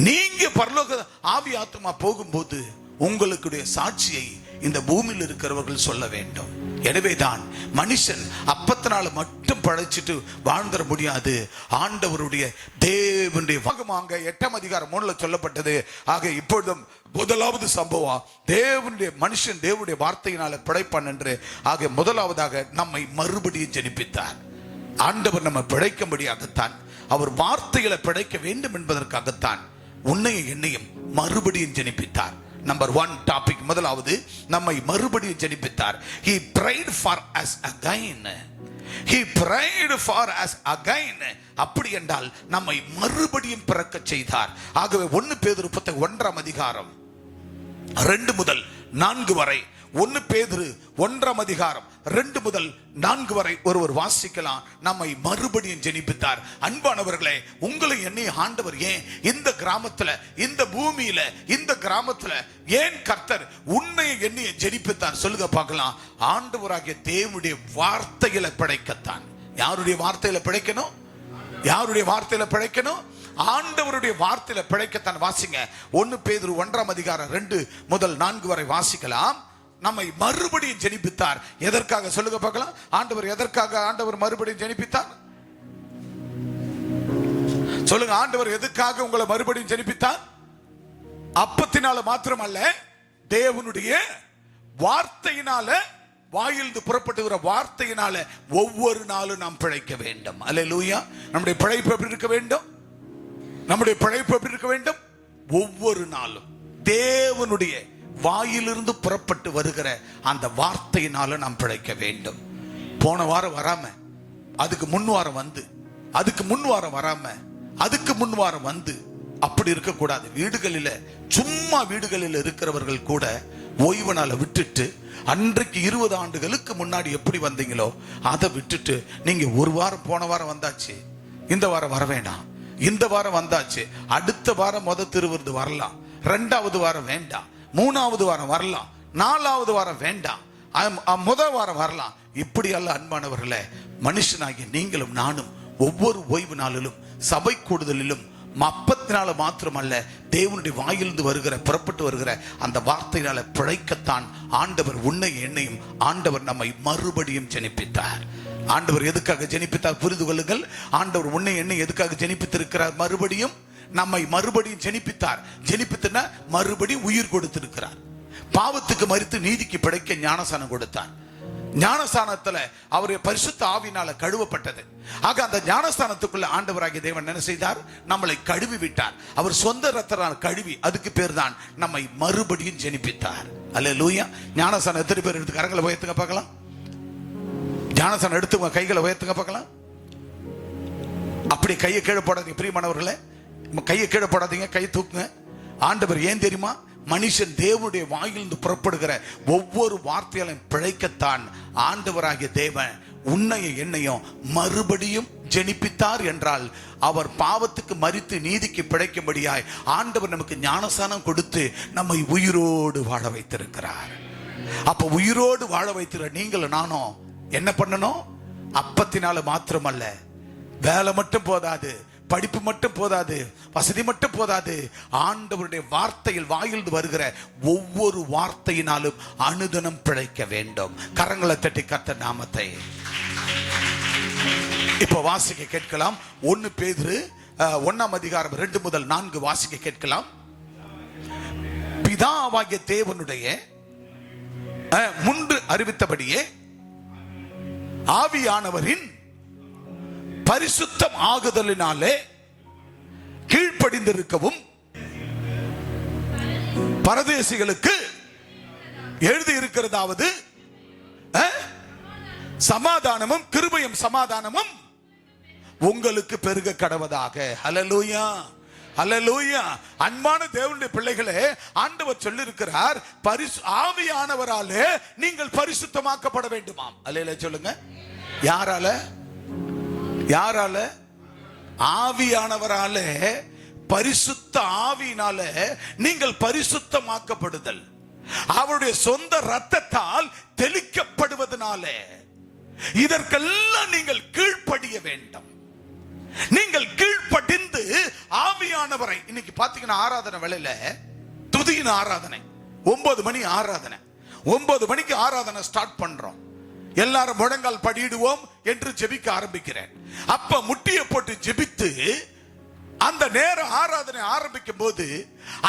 நீங்க பரலோக ஆவி ஆத்மா போகும்போது உங்களுடைய சாட்சியை இந்த பூமியில் இருக்கிறவர்கள் சொல்ல வேண்டும். எனவேதான் மனுஷன் அப்பத்தினால மட்டும் படைச்சிட்டு வாழ்ந்துட முடியாது. ஆண்டவருடைய தேவனுடைய வாகமாக 8ஆம் அதிகாரம் 3 சொல்லப்பட்டது. ஆக இப்பொழுதும் முதலாவது சம்பவம் தேவனுடைய மனுஷன் தேவனுடைய வார்த்தையினால பிழைப்பான் என்று. ஆக முதலாவதாக நம்மை மறுபடியும் ஜெனிப்பித்தார். ஆண்டவர் நம்ம பிழைக்கும்படியாகத்தான், அவர் வார்த்தைகளை பிழைக்க வேண்டும் என்பதற்காகத்தான் உன்னையும் என்னையும் மறுபடியும் ஜெனிப்பித்தார். நம்பர் 1 டாபிக், முதலாவது நம்மை மறுபடியும் ஜெனிப்பித்தார். He prayed for us again. He prayed for us again. அப்படி என்றால் நம்மை மறுபடியும் பிறக்க செய்தார். ஆகவே 1 பேதுரு 1ஆம் அதிகாரம் 2 முதல் 4 வரை, 1 பேதுரு 1ஆம் அதிகாரம் 2 முதல் 4 வரை ஒருவர் வாசிக்கலாம். நம்மை மறுபடியும் ஜெனிப்பித்தார். அன்பானவர்களே, உங்களை என்னை ஆண்டவர் ஏன் இந்த கிராமத்துல, இந்த பூமியில, இந்த கிராமத்துல ஏன் கர்த்தர் உன்னை என்னைய ஜெனிப்பித்தார் சொல்லுங்க பார்க்கலாம். ஆண்டவராகிய தேவனுடைய வார்த்தைகளை பிழைக்கத்தான். யாருடைய வார்த்தையில பிழைக்கணும்? யாருடைய வார்த்தையில பிழைக்கணும்? ஆண்டவருடைய வார்த்தையில பிழைக்கத்தான். வாசிங்க 1 பேதுரு 1ஆம் அதிகாரம் 2 முதல் 4 வரை வாசிக்கலாம். நம்மை மறுபடியும் ஜெனிப்பித்தார். எதற்காக சொல்லுங்க பார்க்கலாம். ஆண்டவர் எதற்காக ஆண்டவர் மறுபடியும் ஜெனிப்பித்தார் சொல்லுங்க. ஆண்டவர் எதற்காக உங்களை மறுபடியும் ஜெனிப்பித்தார்? அப்பத்தினால மாத்திரமல்ல, தேவனுடைய வார்த்தையினால, வாயிலிருந்து புறப்பட்டுகிற வார்த்தையினால ஒவ்வொரு நாளும் நாம் பிழைக்க வேண்டும். அல்லேலூயா. நம்முடைய பிழைப்பு எப்படி இருக்க வேண்டும்? நம்முடைய பிழைப்பு எப்படி இருக்க வேண்டும்? ஒவ்வொரு நாளும் தேவனுடைய வாயிலிருந்து புறப்பட்டு வருகிற அந்த வார்த்தையினால நாம் பிழைக்க வேண்டும். போன வாரம் வராம, அதுக்கு முன் வாரம் வந்து, அதுக்கு முன் வாரம் வராம, அதுக்கு முன் வாரம் வந்து அப்படி இருக்கக்கூடாது. வீடுகளில் சும்மா வீடுகளில் இருக்கிறவர்கள் கூட ஓய்வு நாளை விட்டுட்டு, அன்றைக்கு 20 ஆண்டுகளுக்கு முன்னாடி எப்படி வந்தீங்களோ அதை விட்டுட்டு, நீங்க ஒரு வாரம் போன வாரம் வந்தாச்சு, இந்த வாரம் வர வேண்டாம், இந்த வாரம் வந்தாச்சு, அடுத்த வாரம் திருவிருந்து வரலாம், 2வது வாரம் வேண்டாம், 3வது வாரம் வரலாம், 4வது வாரம் வேண்டாம், முதல் வாரம் வரலாம். இப்படி அல்ல அன்பானவர்களே, மனுஷனாகிய நீங்களும் நானும் ஒவ்வொரு ஓய்வு நாளிலும், சபை கூடுதலிலும், அப்பத்தினால மாத்திரமல்ல, தேவனுடைய வாயிலிருந்து வருகிற, புறப்பட்டு வருகிற அந்த வார்த்தையினால பிழைக்கத்தான் ஆண்டவர் உன்னை என்னையும், ஆண்டவர் நம்மை மறுபடியும் ஜெனிப்பித்தார். ஆண்டவர் எதுக்காக ஜெனிப்பித்தார் புரிந்து கொள்ளுங்கள். ஆண்டவர் உன்னை என்னை எதுக்காக ஜெனிப்பித்திருக்கிறார்? மறுபடியும் நம்மை மறுபடியும் ஜெனிப்பித்தார். ஜெனிப்பித்துனா மறுபடியும் உயிர் கொடுத்திருக்கிறார். பாவத்துக்கு மரித்து நீதிக்கு பிழைக்க ஞானசானம் கொடுத்தார். ஞானஸ்தானத்துல அவருடைய பரிசுத்த ஆவியினால கழுவப்பட்டது. ஆக அந்த ஞானஸ்தானத்துக்குள்ள ஆண்டவராகிய தேவன் என்ன செய்தார்? நம்மளை கழுவி விட்டார். அவர் சொந்த ரத்தத்தால் கழுவி, அதுக்கு பேர் தான் நம்மை மறுபடியும் ஜெனிப்பித்தார். அல்லேலூயா. ஞானஸ்தானம் எத்தனை பேர் எடுத்து கரங்களை உயர்த்துங்க பார்க்கலாம். ஞானஸ்தானம் எடுத்து கைகளை உயர்த்துங்க பார்க்கலாம். அப்படி கையை கீழே போடாதீங்க பிரியமானவர்களே, கையை கீழே போடாதீங்க, கை தூக்குங்க. ஆண்டவர் ஏன் தெரியுமா? மனுஷன் தேவனுடைய வாயிலிருந்து புறப்படுகிற ஒவ்வொரு வார்த்தையாலும் பிழைக்கத்தான் ஆண்டவராகிய தேவன் உன்னையும் என்னையும் மறுபடியும் ஜெனிப்பித்தார் என்றால், அவர் பாவத்துக்கு மரித்து நீதிக்கு பிழைக்கும்படியாய் ஆண்டவர் நமக்கு ஞானஸ்தானம் கொடுத்து நம்மை உயிரோடு வாழ வைத்திருக்கிறார். அப்ப உயிரோடு வாழ வைத்திருக்கிற நீங்களும் நானும் என்ன பண்ணணும்? அப்பத்தினால மாத்திரமல்ல, வேலை மட்டும் போதாது, படிப்பு மட்டும் போதாது, வசதி மட்டும் போதாது, ஆண்டவருடைய வார்த்தையில் வாயிலிருந்து வருகிற ஒவ்வொரு வார்த்தையினாலும் அனுதினம் பிழைக்க வேண்டும். கரங்களை தட்டி கர்த்தர் நாமத்தை இப்ப வாசிக்க கேட்கலாம். 1 பேதுரு 1ஆம் அதிகாரம் 2 முதல் 4 வாசிக்க கேட்கலாம். பிதாவாகிய தேவனுடைய முன்பு அறிவித்தபடியே ஆவியானவரின் பரிசுத்தம் ஆகுதலினாலே கீழ்ப்படிந்திருக்கவும் பரதேசிகளுக்கு எழுதி இருக்கிறதாவது சமாதானமும் கிருபையும் சமாதானமும் உங்களுக்கு பெருக கடவதாக. ஹல்லேலூயா, ஹல்லேலூயா. அன்பான தேவனுடைய பிள்ளைகளே, ஆண்டவர் சொல்லி இருக்கிறார், ஆவியானவராலே நீங்கள் பரிசுத்தமாக்கப்பட வேண்டுமாம். அல்லேலூயா சொல்லுங்க. யாரால? யாரால? ஆவியானவராலே, பரிசுத்த ஆவியினாலே நீங்கள் பரிசுத்தமாக்கப்படுதல், அவருடைய சொந்த இரத்தத்தால் தெளிக்கப்படுவதனாலே. இதற்கெல்லாம் நீங்கள் கீழ்ப்படிய வேண்டும். நீங்கள் கீழ்ப்படிந்து ஆவியானவரை, இன்னைக்கு பாத்தீங்கன்னா ஆராதனை வேளையில துதியின் ஆராதனை 9 மணி ஆராதனை, 9 மணிக்கு ஆராதனை ஸ்டார்ட் பண்றோம். எல்லாரும் முழங்கால் படியிடுவோம் என்று ஜெபிக்க ஆரம்பிக்கிறேன். அப்ப முட்டியை போட்டு ஜெபித்து அந்த நேர ஆராதனை ஆரம்பிக்கும் போது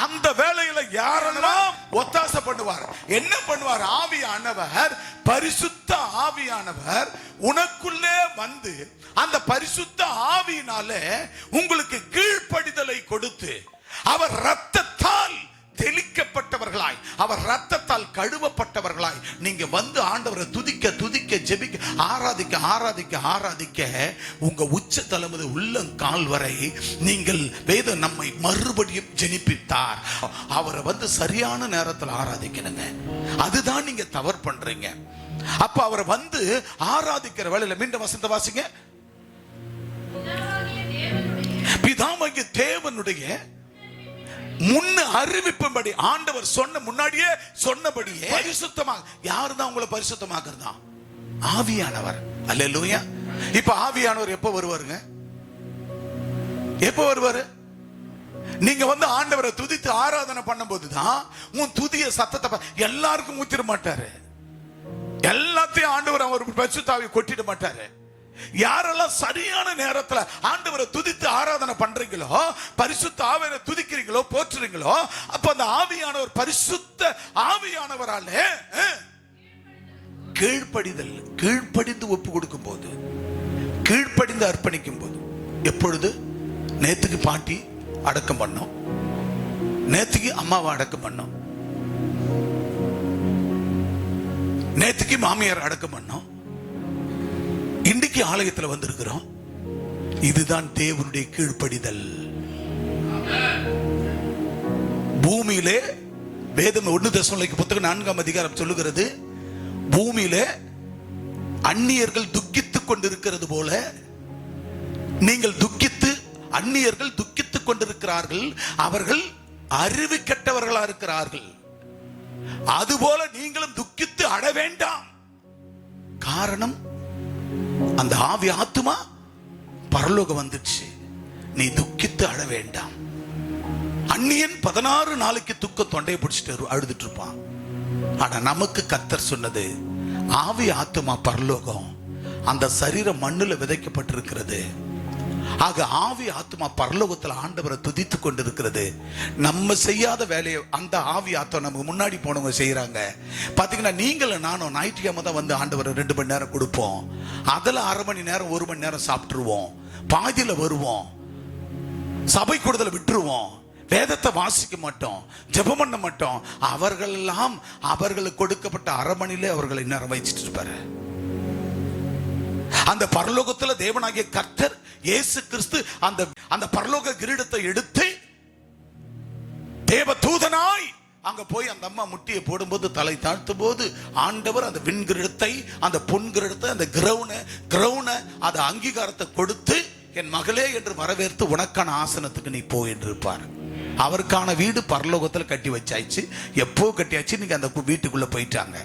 அந்த வேளையில யாரெல்லாம் ஒத்தாசை பண்ணுவார்? என்ன பண்ணுவார்? ஆவியானவர், பரிசுத்த ஆவியானவர் உனக்குள்ளே வந்து அந்த பரிசுத்த ஆவியினாலே உங்களுக்கு கீழ்ப்படிதலை கொடுத்து, அவர் இரத்தத்தால் தெளிக்கப்பட்டவர்களாய், அவர் இரத்தத்தால் கழுவப்பட்டவர்களாய் நீங்க வந்து ஆண்டவரை துதிக்க துதிக்க ஜெபிக்க ஆராதிக்க ஆராதிக்க ஆராதிக்க உங்க உச்ச தலைமுது உள்ளங்கால் வரை நீங்கள் வேதம் நம்மை மறுபடியும் ஜெனிப்பித்தார். அவரை வந்து சரியான நேரத்தில் ஆராதிக்கணுங்க. அதுதான் நீங்க தவறு பண்றீங்க. அப்ப அவரை வந்து ஆராதிக்கிற வேளையில மீண்டும் வசந்த வாசிங்க. பிதாவாகிய தேவனுடைய முன்ன அறிவிப்பும்படி, ஆண்டவர் சொன்ன முன்னாடியே சொன்னபடியே பரிசுத்தமாக. யாரு தான் உங்களை பரிசுத்தமாக்குறதா? ஆவியானவர். அல்லேலூயா. இப்ப ஆவியானவர் எப்ப வருவாருங்க? எப்ப வருவாரு? நீங்க வந்து ஆண்டவரை துதித்து ஆராதனை பண்ணும் போதுதான் உன் துதிய சத்தத்தை எல்லாருக்கும் ஊத்திட மாட்டாரு. எல்லாத்தையும் ஆண்டவர் அவர் பரிசுத்தாவி கொட்டிட மாட்டாரு. யாரெல்லாம் சரியான நேரத்துல ஆண்டவரை துதித்து ஆராதனை பண்றீங்களோ, பரிசுத்த ஆவியை துதிக்கிறீங்களோ, போற்றுறீங்களோ, அப்ப அந்த ஆவியானவர் பரிசுத்த ஆவியானவராலே கீழ்ப்படிதல், கீழ்ப்படிந்து ஒப்பு கொடுக்கும் போது, கீழ்ப்படிந்து அர்ப்பணிக்கும் போது. எப்பொழுது? நேத்துக்கு பாட்டி அடக்கம் பண்ணோம், நேத்துக்கு அம்மாவை அடக்கம் பண்ணோம், நேத்துக்கு மாமியார் அடக்கம் பண்ணோம், இன்றைக்கு ஆலயத்தில் வந்திருக்கிறோம். இதுதான் தேவனுடைய கீழ்ப்படிதல். பூமியிலே வேதம் 1 தெசலோனிக்கேயர் புத்தகம் 4ஆம் அதிகாரம் சொல்லுகிறது, பூமியிலே அந்நியர்கள் துக்கித்துக் கொண்டிருக்கிறது போல நீங்கள் துக்கித்து, அந்நியர்கள் துக்கித்துக் கொண்டிருக்கிறார்கள், அவர்கள் அறிவு கெட்டவர்களா இருக்கிறார்கள். அதுபோல நீங்களும் துக்கித்து அட வேண்டாம். காரணம், அந்த ஆவி ஆத்துமா பரலோகம் வந்துச்சு. நீ துக்கித்து அழ வேண்டாம். அந்நியன் 16 நாளைக்கு துக்க தொண்டையை பிடிச்சிட்டு அழுதுட்டு இருப்பான். ஆனா நமக்கு கர்த்தர் சொன்னது, ஆவி ஆத்துமா பரலோகம், அந்த சரீரம் மண்ணுல விதைக்கப்பட்டிருக்கிறது. ஆக ஆவி ஆத்துமா பரலோகத்தில் ஆண்டவரை துதித்து கொண்டிருக்கிறது. நம்ம செய்யாத வேலையை அந்த ஆவி ஆத்மா நமக்கு முன்னாடி போனவங்க செய்யறாங்க. பாத்தீங்கன்னா நீங்களும் நானும் ஞாயிற்றுக்கிழமை தான் வந்து ஆண்டவரை 2 மணி நேரம் கொடுப்போம். அதுல 1/2 மணி நேரம் 1 மணி நேரம் சாப்பிட்டுருவோம், பாதியில வருவோம், சபை கூடுதல விட்டுருவோம், வேதத்தை வாசிக்க மாட்டோம், ஜெபம் பண்ண மாட்டோம். அவர்கள் எல்லாம் அவர்களுக்கு கொடுக்கப்பட்ட 1/2 மணிலே அவர்களை நேரம் வச்சிட்டு இருப்பாரு. அந்த பரலோகத்துல தேவனாகிய கர்த்தர் இயேசு கிறிஸ்து அந்த பரலோக கிரீடத்தை எடுத்து தேவ தூதனாய் அங்க போய் அந்த அம்மா முட்டியை போடும்போது, தலை தாழ்த்தும் போது ஆண்டவர் அந்த விண்கிரீடத்தை, அந்த பொன் கிரீடத்தை, அந்த கிரௌன அந்த அங்கீகாரத்தை கொடுத்து, என் மகளே என்று வரவேற்று உனக்கான ஆசனத்துக்கு நீ போ என்று இருப்பார். அவருக்கான வீடு பரலோகத்தில் கட்டி வச்சாச்சு. எப்போ கட்டியாச்சு, நீங்க அந்த வீட்டுக்குள்ள போயிட்டாங்க.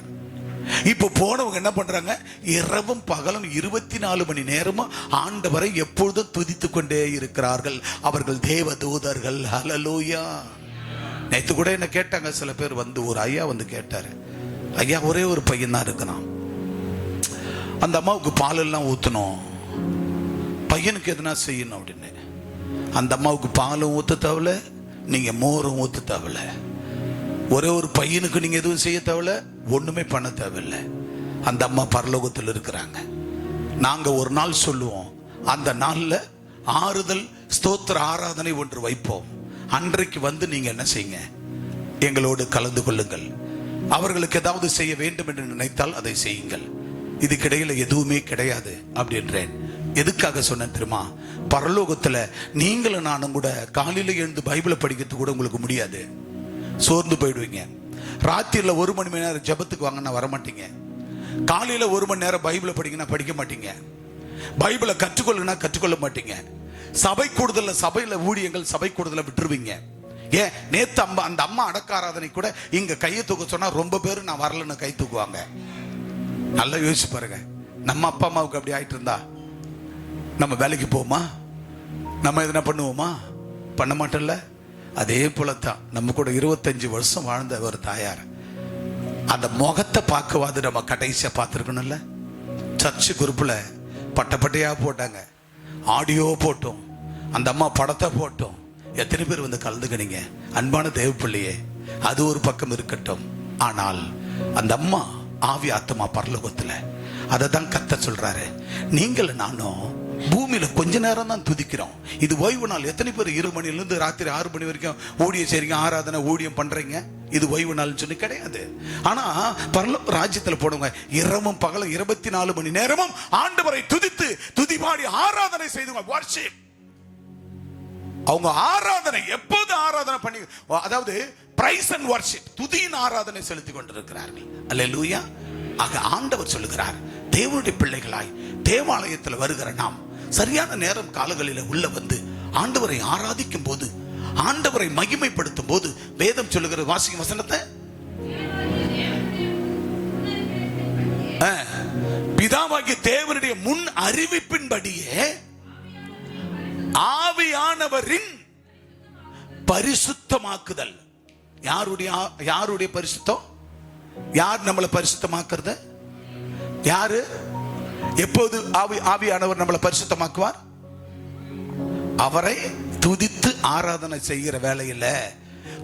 இப்ப போனவங்க என்ன பண்றாங்க? இரவும் பகலும் 24 மணி நேரமும் ஆண்டவரை எப்பொழுதும் துதித்துக் கொண்டே இருக்கிறார்கள். அவர்கள் தேவ தூதர்கள். ஹல்லேலூயா. நேற்று கூட என்ன கேட்டாங்க சில பேர் வந்து, ஒரு ஐயா வந்து கேட்டாரு, ஐயா ஒரே ஒரு பையன் தான் இருக்கிறான், அந்த அம்மாவுக்கு பால் எல்லாம் ஊத்தணும், பையனுக்கு எதுனா செய்யணும் அப்படின்னு. அந்த அம்மாவுக்கு பாலும் ஊத்த தேவையில்ல, நீங்க மோரும் ஊத்த தேவையில்ல, ஒரே ஒரு பையனுக்கு நீங்க எதுவும் செய்ய தேவையில்ல, ஒண்ணுமே பண்ண தேவையில்லை. அந்த அம்மா பரலோகத்தில் இருக்கிறாங்க. நாங்க ஒரு நாள் சொல்லுவோம், அந்த நாள்ல ஆறுதல் ஸ்தோத்திர ஆராதனை ஒன்று வைப்போம். அன்றைக்கு வந்து நீங்க என்ன செய்யுங்க, எங்களோடு கலந்து கொள்ளுங்கள். அவர்களுக்கு ஏதாவது செய்ய வேண்டும் என்று நினைத்தால் அதை செய்யுங்கள். இதுக்கிடையில எதுவுமே கிடையாது அப்படின்றேன். எதுக்காக சொன்னேன் தெரியுமா? பரலோகத்துல நீங்களும் நானும் கூட காலையில எழுந்து பைபிளை படிக்கிறது கூட உங்களுக்கு முடியாது, சோர்ந்து போயிடுவீங்க. ராத்திரில 1 மணி நேரம் ஜெபத்துக்கு வாங்கன்னா வரமாட்டீங்க. காலையில 1 மணி நேரம் பைபிளை படிங்கன்னா படிக்க மாட்டீங்க. பைபிளை கற்றுக்கொள்ளுனா கற்றுக்கொள்ள மாட்டீங்க. சபை கூடுதல, சபையில ஊழியங்கள் சபை கூடுதல விட்டுருவீங்க. ஏன் நேத்து அந்த அம்மா அடக்க ஆராதனை கூட இங்க கையை தூக்க சொன்னா ரொம்ப பேர் நான் வரலன்னு கை தூக்குவாங்க. நல்லா யோசிச்சு பாருங்க. நம்ம அப்பா அம்மாவுக்கு அப்படி ஆயிட்டு இருந்தா நம்ம வேலைக்கு போவோமா? நம்ம எதனா பண்ணுவோமா? பண்ண மாட்டோம்ல. அதே போலத்தான் நம்ம கூட 25 வருஷம் வாழ்ந்த ஒரு தாயார், அந்த முகத்தை பார்க்கவாது நம்ம கடைசியா பார்த்துருக்கணும்ல. சர்ச்சு குரூப்ல பட்டையா போட்டாங்க, ஆடியோ போட்டோம், அந்த அம்மா படத்தை போட்டோம். எத்தனை பேர் வந்து கலந்துக்கினீங்க? அன்பான தேவப்பிள்ளையே, அது ஒரு பக்கம் இருக்கட்டும். ஆனால் அந்த அம்மா ஆவி ஆத்மா பரலோகத்துல. அதை தான் கர்த்தர் சொல்றாரு, நீங்கள் நானும் பூமியில கொஞ்ச நேரம் தான் துதிக்கிறோம். இது ஓய்வு நாள். எத்தனை பேர் 2 மணிலிருந்து ராத்திரி 6 மணி வரைக்கும் ஊழியம் செய்றீங்க, ஆராதனை ஊழியம் பண்றீங்க? இது ஓய்வு நாள் சொல்லி கிடையாது. ஆனா பரலோக ராஜ்யத்துல போடுங்க, இரவும் பகலும் 24 மணி நேரமும் ஆண்டவரை துதித்து துதிபாடி ஆராதனை செய்துங்க. வர்ஷிப். அவங்க ஆராதனை எப்போது ஆராதனை பண்ணி, அதாவது பிரைஸ் அண்ட் வர்ஷிப், துதியின் ஆராதனை செலுத்தி கொண்டிருக்கிறார்கள். அல்லேலூயா. ஆக ஆண்டவர் சொல்லுகிறார், தேவனுடைய பிள்ளைகளாய் தேவாலயத்தில் வருகிற நாம் சரியான நேரம் காலங்களில் உள்ள வந்து ஆண்டவரை ஆராதிக்கும் போது, ஆண்டவரை மகிமைப்படுத்தும் போது வேதம் சொல்லுகிற வாசிக்க வசனத்தை, பிதாவாகிய தேவனுடைய முன் அறிவிப்பின்படியே ஆவியானவரின் பரிசுத்தமாக்குதல். யாருடைய பரிசுத்தம்? யார் நம்மளை பரிசுத்தமாக்குறது? யாரு? எப்போது ஆவியானவர் நம்மளை பரிசுத்தமாக்குவார்? அவரை துதித்து ஆராதனை செய்கிற வேலையில்.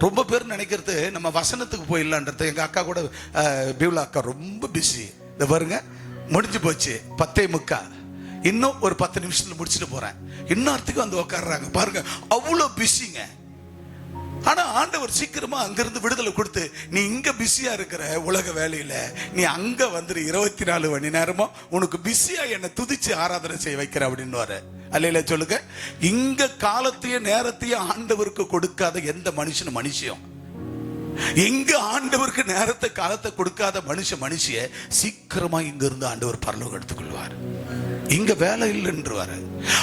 ரொம்ப பேர் நினைக்கிறது நம்ம வசனத்துக்கு போயிடலான்றது. எங்க அக்கா கூட, பியூலா அக்கா ரொம்ப பிஸி. இந்த பாருங்க, முடிஞ்சு போச்சு 10:45, இன்னும் ஒரு 10 நிமிஷத்துல முடிச்சுட்டு போறேன். இன்னொருத்துக்கு வந்து உட்காடுறாங்க பாருங்க, அவ்வளோ பிஸிங்க. ஆனா ஆண்டவர் சீக்கிரமா அங்கிருந்து விடுதலை கொடுத்து, நீ இங்க பிஸியா இருக்கிற உலக வேலையில, நீ அங்க வந்துரு, 24 மணி நேரமும் உனக்கு பிஸியா என்ன துதிச்சு ஆராதனை செய்ய வைக்கிற அப்படின்னு வர. அல்லையில சொல்லுங்க, இங்க காலத்தையும் நேரத்தையும் ஆண்டவருக்கு கொடுக்காத எந்த மனுஷியம், எங்க ஆண்டவருக்கு நேரத்தை காலத்தை கொடுக்காத மனுஷிய சீக்கிரமா இங்க இருந்து ஆண்டவர் பரலோகம் எடுத்துக்கொள்வார். இங்க வேலை இல்லைன்றுவாரு.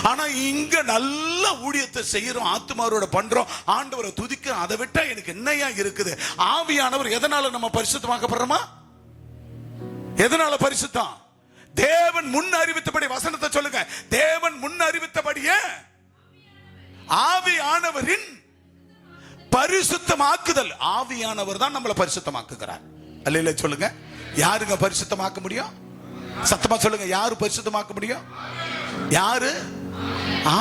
ஆனா இங்க நல்ல ஊழியத்தை செய்யறோம், ஆத்துமாரோட பண்றோம், ஆண்டவரை துதிக்கிறோம். அதை விட்டா எனக்கு என்னையா இருக்குது? ஆவியானவர் எதனால நம்ம பரிசுத்தமாக்கப்படுறோமா? எதனால பரிசுத்தம்? தேவன் முன் அறிவித்தபடி. வசனத்தை சொல்லுங்க, தேவன் முன் அறிவித்தபடியே ஆவியானவரின் பரிசுத்தமாக்குதல். ஆவியானவர் தான் நம்மளை பரிசுத்தமாக்குகிறார். அல்லையில சொல்லுங்க, யாருங்க பரிசுத்தமாக்க முடியும்? சத்தமா சொல்லுங்க, யாரு பரிசுத்தமாக்க முடியும்? யாரு?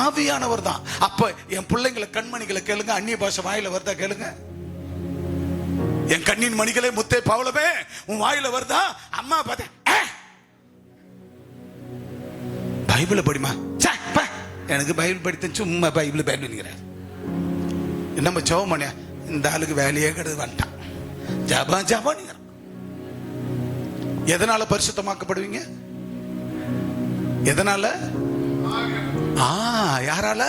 ஆவியானவர் தான். அப்ப என் பிள்ளைங்களை, கண்மணிகளை கேளுங்க, அந்நிய பாஷை வாயில வருதா கேளுங்க. என் கண்ணின் மணிகளே, முத்தே பவளமே, உன் வாயில வருதா? அம்மா பார்த்தேன், பைபிளை படிமா. எனக்கு பைபிள் படித்தேன், சும்மா பைபிள் படிக்கிறேன். நம்ம ஜெபம் பண்ணியா, இந்த ஆளுக்கு வேலையே கிடையாது, வந்துட்டான் ஜபா. எதனால பரிசுத்தமாக்கப்படுவீங்க? எதனால? யாரால?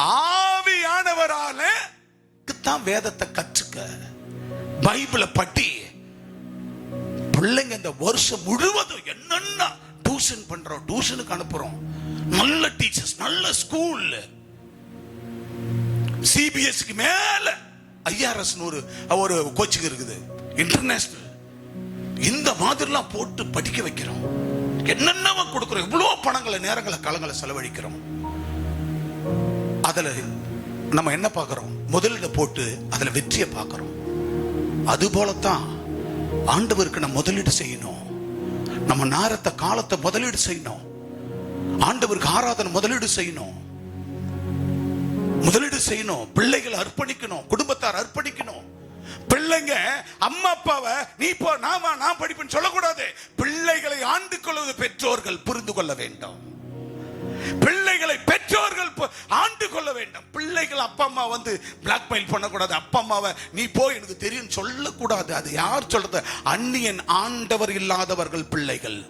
ஆவியானவரால தான். வேதத்தை கற்றுக்க, பைபிளை பட்டி. பிள்ளைங்க இந்த வருஷம் முழுவதும் என்னென்ன டியூஷன் பண்றோம், டியூஷனுக்கு அனுப்புறோம். நல்ல டீச்சர்ஸ், நல்ல ஸ்கூல், சிபிஎஸ்சிக்கு மேல ஐஆர்எஸ் ஒரு கோச்சிங் இருக்குது, இன்டர்நேஷனல். இந்த மாதிரிலாம் போட்டு படிக்க வைக்கிறோம். என்னென்ன கொடுக்கிறோம், இவ்வளவு பணங்களை, நேரங்களை, காலங்களை செலவழிக்கிறோம். அதுல நம்ம என்ன பார்க்கிறோம்? முதலீடு போட்டு அதுல வெற்றியை பார்க்கிறோம். அது போலத்தான் ஆண்டவருக்கு நம்ம முதலீடு செய்யணும். நம்ம நேரத்தை, காலத்தை முதலீடு செய்யணும். ஆண்டவருக்கு ஆராதனை முதலீடு செய்யணும். பிள்ளைகளை அர்ப்பணிக்கணும், குடும்பத்தார் அர்ப்பணிக்கணும். பிள்ளைங்க அம்மா அப்பாவை நீ போ, நான் படிப்பேன்னு சொல்லக்கூடாது. பிள்ளைகளை ஆண்டு கொள்வது பெற்றோர்கள் புரிந்து கொள்ள வேண்டும். பிள்ளைகளை பெற்றோர்கள் ஆண்டு கொள்ள வேண்டும். பிள்ளைகள் அப்பா அம்மா வந்து பிளாக்மெயில் பண்ணக்கூடாது. அப்பா அம்மாவை நீ போய் எனக்கு தெரியும் சொல்லக்கூடாது. அது யார் சொல்றது? அந்நியன். ஆண்டவர் இல்லாதவர்கள் பிள்ளைகள்.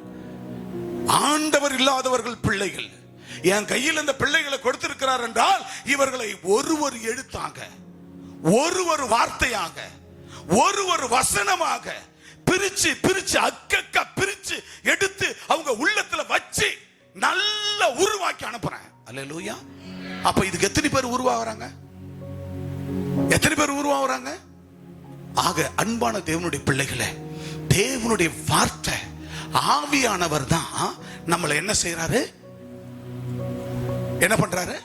ஆண்டவர் இல்லாதவர்கள் பிள்ளைகள். என் கையில் இந்த பிள்ளைகளை கொடுத்திருக்கிறார் என்றால் இவர்களை ஒரு எழுத்தாக, ஒரு வார்த்தையாக, ஒரு வசனமாக பிரிச்சு பிரிச்சு அக்கக்க பிரிச்சு எடுத்து அவங்க உள்ளத்துல வச்சு நல்ல உருவாக்கி அனுப்புறேன். அல்லேலூயா. அப்ப இதுக்கு எத்தனை பேர் உருவாகுறாங்க? எத்தனை பேர் உருவாகுறாங்க? ஆக அன்பான தேவனுடைய பிள்ளைகளே, தேவனுடைய வார்த்தை ஆவியானவர் தான் நம்மளை என்ன செய்யறாரு? என்ன பண்றாரு?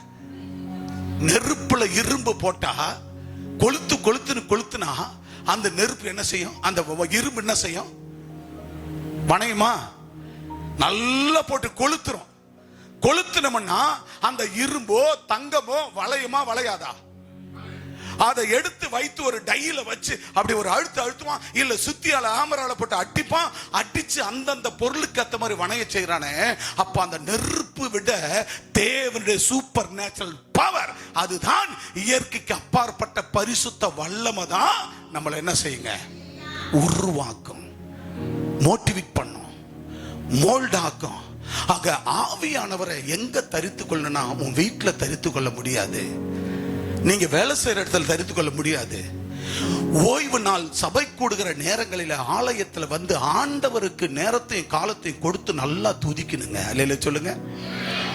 நெருப்புல இரும்பு போட்டா கொளுத்துனா அந்த நெருப்பு என்ன செய்யும்? அந்த இரும்பு என்ன செய்யும்? வணையுமா? நல்லா போட்டு கொளுத்துனோம்னா அந்த இரும்போ தங்கமோ வளையுமா வளையாதா? அதை எடுத்து வைத்து ஒரு டையில வச்சு அப்படி ஒரு அழுத்துவான், இல்ல சுத்தியால ஆமரால போட்டு அடிப்பான். அடிச்சு அந்தந்த பொருளுக்கு ஏத்த மாதிரி வணைய செய்யறானே. அப்ப அந்த நெருப்பு விட தேவனுடைய சூப்பர் நேச்சுரல் பவர், அதுதான் இயற்கைக்கு அப்பாற்பட்ட பரிசுத்த வல்லமை தான் நம்மளை என்ன செய்யுங்க? உருவாக்கும், மோட்டிவேட் பண்ணும், மோல்டாக்கும். ஆக ஆவியானவரை எங்க தரித்து கொள்ளணும்னா உன் வீட்டுல தரித்து கொள்ள முடியாது. நீங்க வேலை செய்யற இடத்துல தரித்து கொள்ள முடியாது. ஓய்வு நாள் சபை கூடுகிற நேரங்களில் ஆலயத்துல வந்து ஆண்டவருக்கு நேரத்தையும் காலத்தையும் கொடுத்து நல்லா துதிக்கணுங்க. அல்லேலூயா சொல்லுங்க.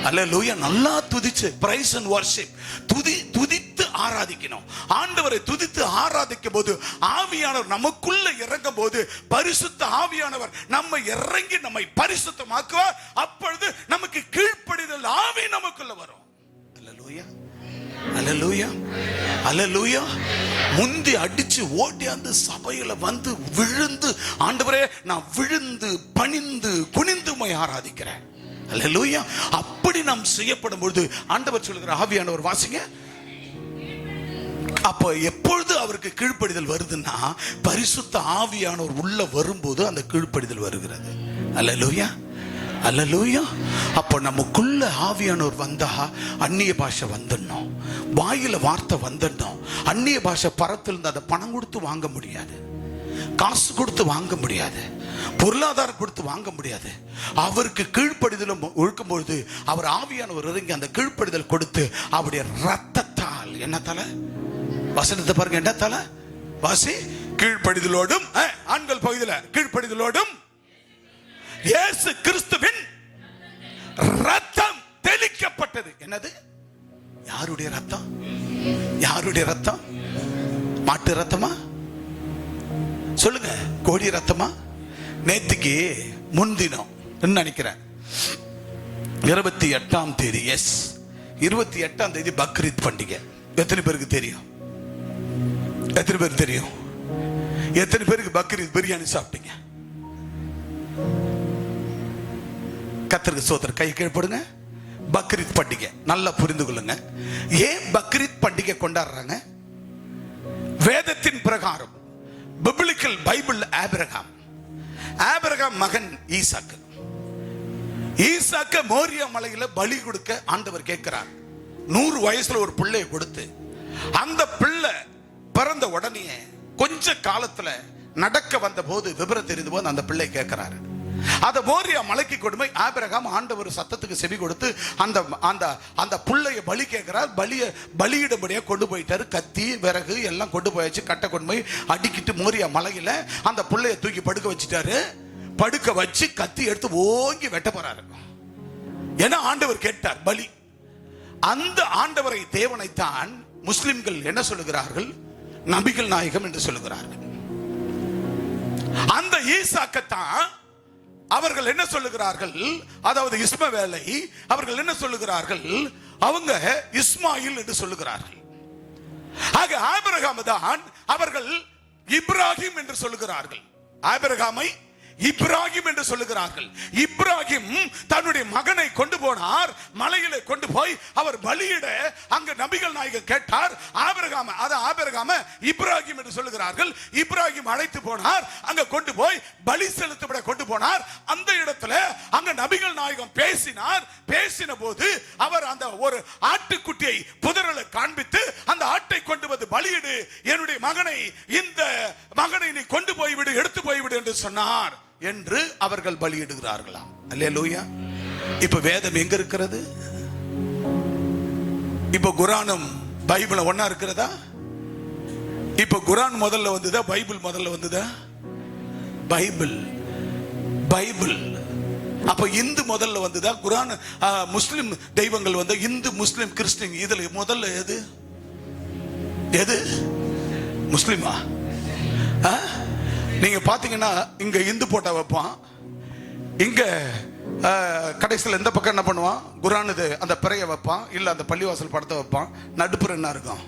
அல்லேலூயா. நல்லா துதிச்சு பிரைஸ் அண்ட் வர்ஷிப் துதித்து ஆராதிக்கணும். ஆண்டவரை துதித்து ஆராதிக்கும் போது ஆவியானவர் நமக்குள்ள இறங்கும் போது பரிசுத்த ஆவியானவர் நம்ம இறங்கி நம்மை பரிசுத்தமாக்குவார். அப்பொழுது நமக்கு கீழ்ப்படிதல் ஆவி நமக்குள்ள வரும். அல்லேலூயா. அல்லேலூயா. அல்லேலூயா. முந்தி அடிச்சு ஓடி அந்த சபையில வந்து விழுந்து, ஆண்டவரே நான் விழுந்து பணிந்து குனிந்து ஆராதிக்கிறேன். அல்லேலூயா. அப்படி நாம் செய்யப்படும் பொழுது ஆண்டவர் சொல்லுகிற ஆவியானவர் வாசிங்க. அப்ப எப்பொழுது அவருக்கு கீழ்ப்படிதல் வருதுன்னா பரிசுத்த ஆவியானவர் உள்ள வரும்போது அந்த கீழ்ப்படிதல் வருகிறது. அல்லேலூயா. அல்லேலூயா. அப்ப நமக்குள்ள ஆவியானவர் வந்தா அந்நிய பாஷை வந்துடணும், வாயில வார்த்தை வந்துடணும். அந்நிய பாஷை பரத்திலிருந்து அதை பணம் கொடுத்து வாங்க முடியாது, காசு கொடுத்து வாங்க முடியாது, பொருளாதாரம் கொடுத்து வாங்க முடியாது. அவருக்கு கீழ்ப்படிதலும் ஒழுக்கும் பொழுது அவர் ஆவியானவர் இறங்கி அந்த கீழ்ப்படிதல் கொடுத்து அவருடைய ரத்தத்தால், என்னத்தால? வசனத்தை பாருங்க, என்னத்தால? வாசி. கீழ்ப்படிதலோடும், ஆண்கள் பகுதியில் கீழ்ப்படிதலோடும் இயேசு கிறிஸ்துவின் ரத்தம் தெளிக்கப்பட்டது. என்னது? யாருடைய ரத்தம்? யாருடைய ரத்தம்? மாட்டு ரத்தமா? சொல்லுங்க. கோடி ரத்தமா? நேத்துக்கு முன்தினம் நினைக்கிறேன் 28ஆம் தேதி, எஸ் 28ஆம் தேதி பக்ரீத் பண்டிகை. எத்தனை பேருக்கு தெரியும்? எத்தனை பேருக்கு தெரியும்? எத்தனை பேருக்கு பக்ரீத் பிரியாணி சாப்பிட்டீங்க? கர்த்தருக்கு ஸ்தோத்திரம். கை கீழ போடுங்க. பக்ரீத் பண்டிகை நல்லா புரிந்து கொள்ளுங்க. ஏன் பக்ரீத் பண்டிகை கொண்டாடுறாங்க? வேதத்தின் பிரகாரம் பிப்ளிக்கல் பைபிள் ஆபிரகாம் மகன் ஈசாக்கு. ஈசாக்கு மோரியா மலையில பலி கொடுக்க ஆண்டவர் கேட்கிறார். 100 வயசுல ஒரு பிள்ளையை கொடுத்து, அந்த பிள்ளை பிறந்த உடனே கொஞ்ச காலத்துல நடக்க வந்த போது விபரம் தெரிந்த போது அந்த பிள்ளை கேட்கிறாரு. அத மோரியா மலைக்கு கொடுமை ஆபிரகாம் ஆண்டவர் சத்தத்துக்கு செவி கொடுத்து அந்த அந்த அந்த புள்ளைய பலி கேட்கிறார். பலியிடும்படியா கொண்டு போயிட்டாரு. கத்தி விறகு எல்லாம் கொண்டு போயாச்சு. கட்டை கொண்டு போய் அடிக்கிட்டு மோரியா மலையில அந்த புள்ளைய தூக்கி படுக்க வச்சுட்டாரு. படுக்க வச்சு கத்தி எடுத்து ஓங்கி வெட்ட போறாரு. ஏன்னா ஆண்டவர் கேட்டார் பலி. அந்த ஆண்டவரை தேவனைத்தான் முஸ்லிம்கள் என்ன சொல்லுகிறார்கள்? நபிகள் நாயகம் என்று சொல்லுகிறார்கள். அந்த ஈசாக்கத்தான் அவர்கள் என்ன சொல்லுகிறார்கள்? அதாவது இஸ்மவேலை அவர்கள் என்ன சொல்லுகிறார்கள்? அவங்க இஸ்மாயில் என்று சொல்லுகிறார்கள். ஆக ஆபிரகாம் தான் அவர்கள் இப்ராஹிம் என்று சொல்லுகிறார்கள். ஆபிரகாமை இப்ராஹிம் என்று சொல்லுகிறார்கள். இப்ராஹிம் தன்னுடைய மகனை கொண்டு போனார், மலையிலே கொண்டு போய் அவர் பலியிட. அங்க நபிகள் நாயகம் கேட்டார். ஆபிரகாம இப்ராஹிம் என்று சொல்லுகிறார்கள். இப்ராஹிம் அழைத்து போனார், அங்க கொண்டு போய் பலி செலுத்தப்பட கொண்டு போனார். அந்த இடத்துல அங்க நபிகள் நாயகம் பேசினார். பேசின போது அவர் அந்த ஒரு ஆட்டுக்குட்டியை புதரலை காண்பித்து, அந்த ஆட்டை கொண்டு வந்து பலியிடு, என்னுடைய மகனை, இந்த மகனை நீ கொண்டு போய்விடு, எடுத்து போய்விடு என்று சொன்னார் என்று அவர்கள் பலியிடுகிறார்களாம். அல்லேலூயா. இப்ப வேதம் எங்க இருக்கிறது? இப்ப குரானும் பைபிளும் ஒண்ணா இருக்கிறதா? இப்ப குரான் முதல்ல வந்ததா, பைபிள் முதல்ல வந்ததா? பைபிள். பைபிள். அப்ப இந்து முதல்ல வந்ததா, குரான் முஸ்லிம் தெய்வங்கள் வந்து இந்து, முஸ்லிம், கிறிஸ்டின், இதுல முதல்ல எது? எது? முஸ்லிமா? நீங்க பாத்தீங்கன்னா இங்க இந்து போட்டா வைப்பான், இங்க கடைசியில் இந்த பக்கம் என்ன பண்ணுவான், குரான் இது அந்த பிறைய வைப்பான், இல்ல அந்த பள்ளிவாசல் படத்தை வைப்பான். நடுப்புற என்ன இருக்கும்?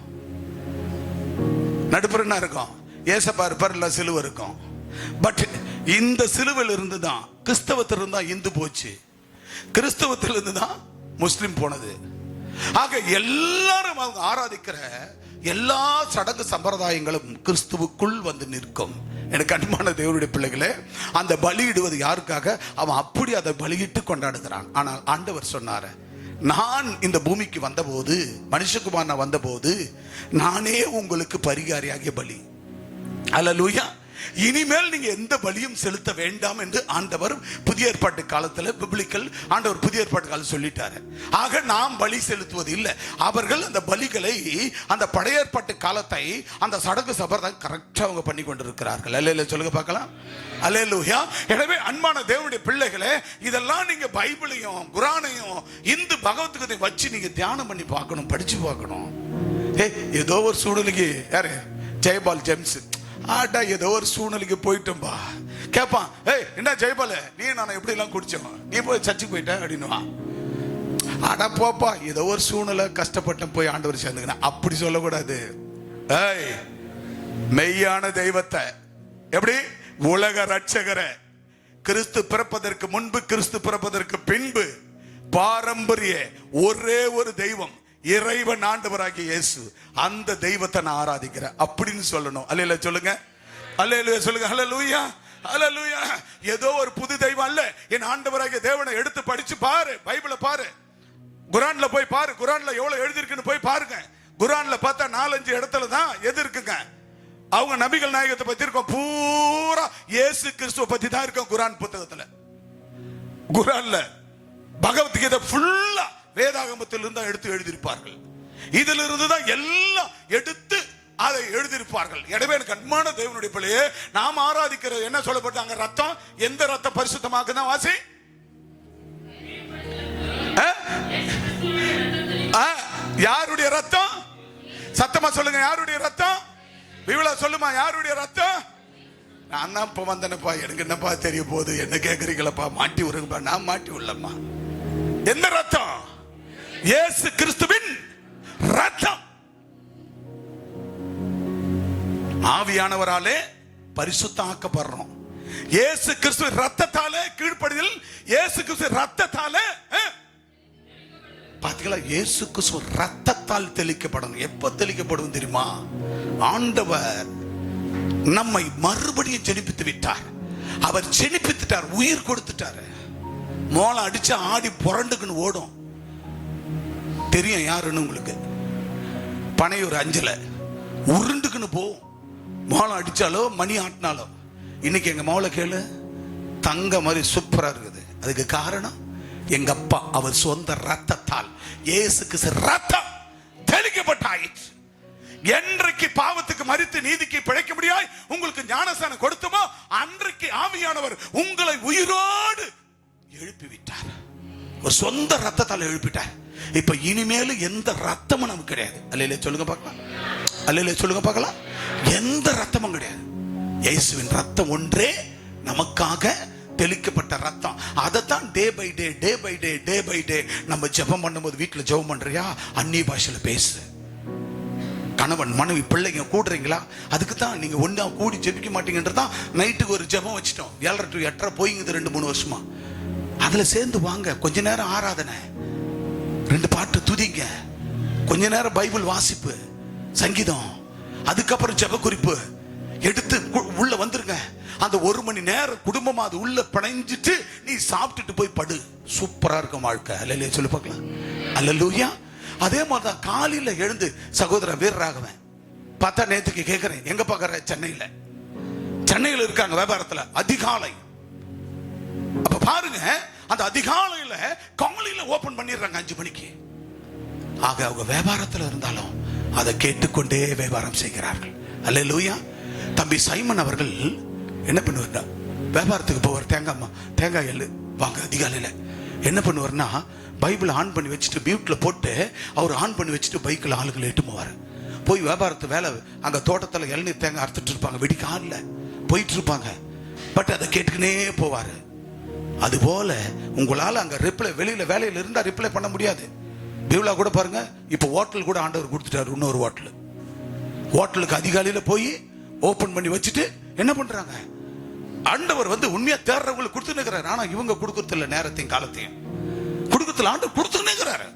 நடுப்புற என்ன இருக்கும்? ஏசப்பா இருப்பார், இல்ல சிலுவை இருக்கும். பட் இந்த சிலுவையில் இருந்து தான் கிறிஸ்தவத்தில் இருந்தா இந்து போச்சு, கிறிஸ்தவத்தில் இருந்து தான் முஸ்லிம் போனது. ஆக எல்லாரும் அவங்க ஆராதிக்கிற எல்லா சடங்கு சம்பிரதாயங்களும் கிறிஸ்துவுக்குள் வந்து நிற்கும். எனக்கு அன்பான தேவனுடைய பிள்ளைகளே, அந்த பலியிடுவது யாருக்காக? அவன் அப்படி அதை பலியிட்டு கொண்டாடுகிறான். ஆனால் ஆண்டவர் சொன்னார், நான் இந்த பூமிக்கு வந்தபோது, மனுஷகுமாரன் நான் வந்தபோது, நானே உங்களுக்கு பரிகாரியாகிய பலி. அல்லேலூயா. இனிமேல் நீங்க எந்த பலியும் செலுத்த வேண்டாம் என்று ஆண்டவர் புதிய ஏற்பாட்டு காலத்துல பிப்ளிக்கல் ஆண்டவர் புதிய ஏற்பாட்டு காலத்தில் சொல்லிட்டாரு. ஆக நாம் பலி செலுத்துவது இல்லை. அவர்கள் அந்த பலிகளை, அந்த பழைய ஏற்பாட்டு காலத்தை, அந்த சடங்கு சம்பிரதாயம் கரெக்டா அவங்க பண்ணி கொண்டிருக்கிறார்கள். அல்லேலூயா சொல்லுங்க பார்க்கலாம். அல்லேலூயா. எனவே அன்பான தேவனுடைய பிள்ளைகளே, இதெல்லாம் நீங்க பைபிளையும் குரானையும் இந்து பகவத்கீதையும் வச்சு நீங்க தியானம் பண்ணி பார்க்கணும், படிச்சு பார்க்கணும். ஏதோ ஒரு சூழ்நிலைக்கு, யாரு ஜெயபால் ஜேம்ஸ் ஆட்டா ஏதோ ஒரு சூழ்நிலைக்கு போயிட்டோம்பா, கேட்பான், என்ன ஜெயபால நீ நான் எப்படி எல்லாம் குடிச்சோம், நீ போய் சர்ச்சுக்கு போயிட்ட அப்படின்னுவான். ஆடா போப்பா, ஏதோ ஒரு சூழ்நிலை கஷ்டப்பட்டு போய் ஆண்டவர் சேர்ந்துக்கின, அப்படி சொல்லக்கூடாது. மெய்யான தெய்வத்தை, எப்படி உலக ரட்சகரை, கிறிஸ்து பிறப்பதற்கு முன்பு, கிறிஸ்து பிறப்பதற்கு பின்பு, பாரம்பரிய ஒரே ஒரு தெய்வம், இறைவன் ஆண்டவராகிய இயேசு, அந்த தெய்வத்தை நான் ஆராதிக்கிறேன் அப்படின்னு சொல்லணும். அல்லேலூயா சொல்லுங்க. அல்லேலூயா சொல்லுங்க. அல்லேலூயா. அல்லேலூயா. ஏதோ ஒரு புது தெய்வம் அல்ல, என் ஆண்டவராகிய தேவனை எடுத்து படிச்சு பாரு, பைபிளை பாரு, குரான்ல போய் பாரு, குரான்ல எவ்வளவு எழுதி இருக்குன்னு போய் பாருங்க. குரான்ல பார்த்தா 4-5 இடத்துல தான் எது இருக்குங்க, அவங்க நபிகள் நாயகத்தை பத்தி இருக்கும், பூரா இயேசு கிறிஸ்துவ பத்தி தான் இருக்கும் குரான் புத்தகத்துல. குரான்ல பகவத்கீதை ஃபுல்லா வேதாகமத்தில் இருந்தா எடுத்து எழுதியிருப்பார்கள். இதில் இருந்துதான் எல்லாம் எடுத்து அதை எழுதியிருப்பார்கள். எனவே எனக்கு அன்பான தேவனுடைய பிள்ளையே, நாம் ஆராதிக்கிறது என்ன சொல்லப்பட்டாங்க? ரத்தம். எந்த ரத்தம் பரிசுத்தமாக்குதான்? வாசி. யாருடைய ரத்தம்? சத்தமா சொல்லுங்க. யாருடைய ரத்தம்? விவளா சொல்லுமா, யாருடைய ரத்தம்? நான் தான் இப்ப வந்தேனப்பா, எனக்கு என்னப்பா தெரிய போகுது, என்ன கேட்கறீங்களப்பா, மாட்டி விடுங்கப்பா. நான் மாட்டி விடலம்மா. எந்த ரத்தம்? இயேசு கிறிஸ்துவின் ரத்தம். ஆவியானவராலே பரிசுத்தமாக்கப்படுறோம். இயேசு கிறிஸ்து ரத்தத்தாலே கீழ்ப்படிதல், இயேசு கிறிஸ்து ரத்தத்தாலே பாத்தீங்களா, இயேசு கிறிஸ்து ரத்தத்தால் தெளிக்கப்படணும். எப்ப தெளிக்கப்படும் தெரியுமா? ஆண்டவர் நம்மை மறுபடியும் ஜெனிப்பித்து விட்டார். அவர் ஜெனிப்பித்துட்டார், உயிர் கொடுத்துட்டார். மோளம் அடிச்சு ஆடி புரண்டுக்குன்னு ஓடும். தெரியும் யாருன்னு உங்களுக்கு. பனையூர் அஞ்சல உருண்டுக்குன்னு போகும், மோளம் அடிச்சாலோ மணி ஆட்டினாலோ. இன்னைக்கு எங்க மோளை கேளு, தங்க மாதிரி சூப்பரா இருக்குது. அதுக்கு காரணம் எங்க அப்பா, அவர் சொந்த ரத்தத்தால், இயேசுக்கு ரத்தம் தெளிக்கப்பட்டாயிற்று. என்றைக்கு பாவத்துக்கு மரித்து நீதிக்கு பிழைக்க முடியாய் உங்களுக்கு ஞானஸ்நானம் கொடுத்துமோ, அன்றைக்கு ஆவியானவர் உங்களை உயிரோடு எழுப்பி விட்டார். ஒரு சொந்த ரத்தத்தால் எழுப்பிட்டார். இப்ப இனிமேல் எந்த ரத்தமும் நமக்கு கிடையாது. அல்லேலூயா சொல்லுங்க பார்க்கலாம். அல்லேலூயா சொல்லுங்க பார்க்கலாம். எந்த ரத்தமும் கிடையாது. இயேசுவின் ரத்தம் ஒன்றே நமக்காக தெளிக்கப்பட்ட ரத்தம். அதைத்தான் day by day, day by day, day by day நம்ம ஜெபம் பண்ணும்போது, வீட்டுல ஜெபம் பண்றியா, அந்நிய பாஷையில பேசு. கணவன் மனைவி பிள்ளைங்க கூடுறீங்களா? அதுக்கு தான் நீங்க ஒண்ணா கூடி ஜெபிக்க மாட்டீங்கன்றதான் நைட்டுக்கு ஒரு ஜெபம் வச்சிட்டோம். 7:30 to 8:30 போயிங்குது 2-3 வருஷமா. அதுல சேர்ந்து வாங்க. கொஞ்ச நேரம் ஆராதனை, 2 பாட்டு துதிங்க, கொஞ்ச நேரம் பைபிள் வாசிப்பு, சங்கீதம், அதுக்கப்புறம் ஜெப குறிப்பு எடுத்து உள்ள வந்துருங்க. அந்த 1 மணி நேரம் குடும்பமா அது உள்ள பிணைஞ்சிட்டு நீ சாப்பிட்டுட்டு போய் படு. சூப்பரா இருக்கும் வாழ்க்கை. அல்லேலூயா சொல்லி பார்க்கலாம். அல்லேலூயா. அதே மாதிரிதான் காலையில எழுந்து சகோதரன் வீரராகவன் பார்த்தா நேத்துக்கு கேட்கிறேன், எங்க பாக்குற? சென்னையில இருக்காங்க வியாபாரத்துல அதிகாலை. அப்ப பாருங்க, அந்த அதிகாலையில காலையில ஓபன் பண்ணிடுறாங்க 5 மணிக்கு. ஆக அவங்க வியாபாரத்துல இருந்தாலும் அதை கேட்டுக்கொண்டே வியாபாரம் செய்கிறார்கள். அல்லேலூயா. தம்பி சைமன் அவர்கள் என்ன பண்ணுவார்னா, வியாபாரத்துக்கு போவார். தேங்காய் எள்ளு வாங்க அதிகாலையில. என்ன பண்ணுவார்னா, பைபிள் ஆன் பண்ணி வச்சுட்டு மியூட்ல போட்டு அவர் ஆன் பண்ணி வச்சுட்டு பைக்கில் ஆளுகளை எட்டு போவார். போய் வியாபாரத்து வேலை, அங்க தோட்டத்தில் இளநீர் தேங்காய் அறுத்துட்டு இருப்பாங்க, வெடிக்கால போயிட்டு இருப்பாங்க. பட் அதை கேட்டுக்கினே போவாரு. அது போல உங்களால அங்க ரிப்ளை, வெளியில வேலையில இருந்தா ரிப்ளை பண்ண முடியாது. பியூலா கூட பாருங்க, இப்ப ஹோட்டல் கூட ஆண்டவர் கொடுத்துட்டாரு. இன்னொரு ஹோட்டலுக்கு அதிகாலையில போய் ஓபன் பண்ணி வச்சுட்டு என்ன பண்றாங்க, ஆண்டவர் உண்மையா தேடுறவங்களுக்கு கொடுத்து நிற்கிறாரு. ஆனா இவங்க கொடுக்கறது இல்ல, நேரத்தையும் காலத்தையும் கொடுக்கறதுல ஆண்டவர் கொடுத்து நிற்கிறாரு,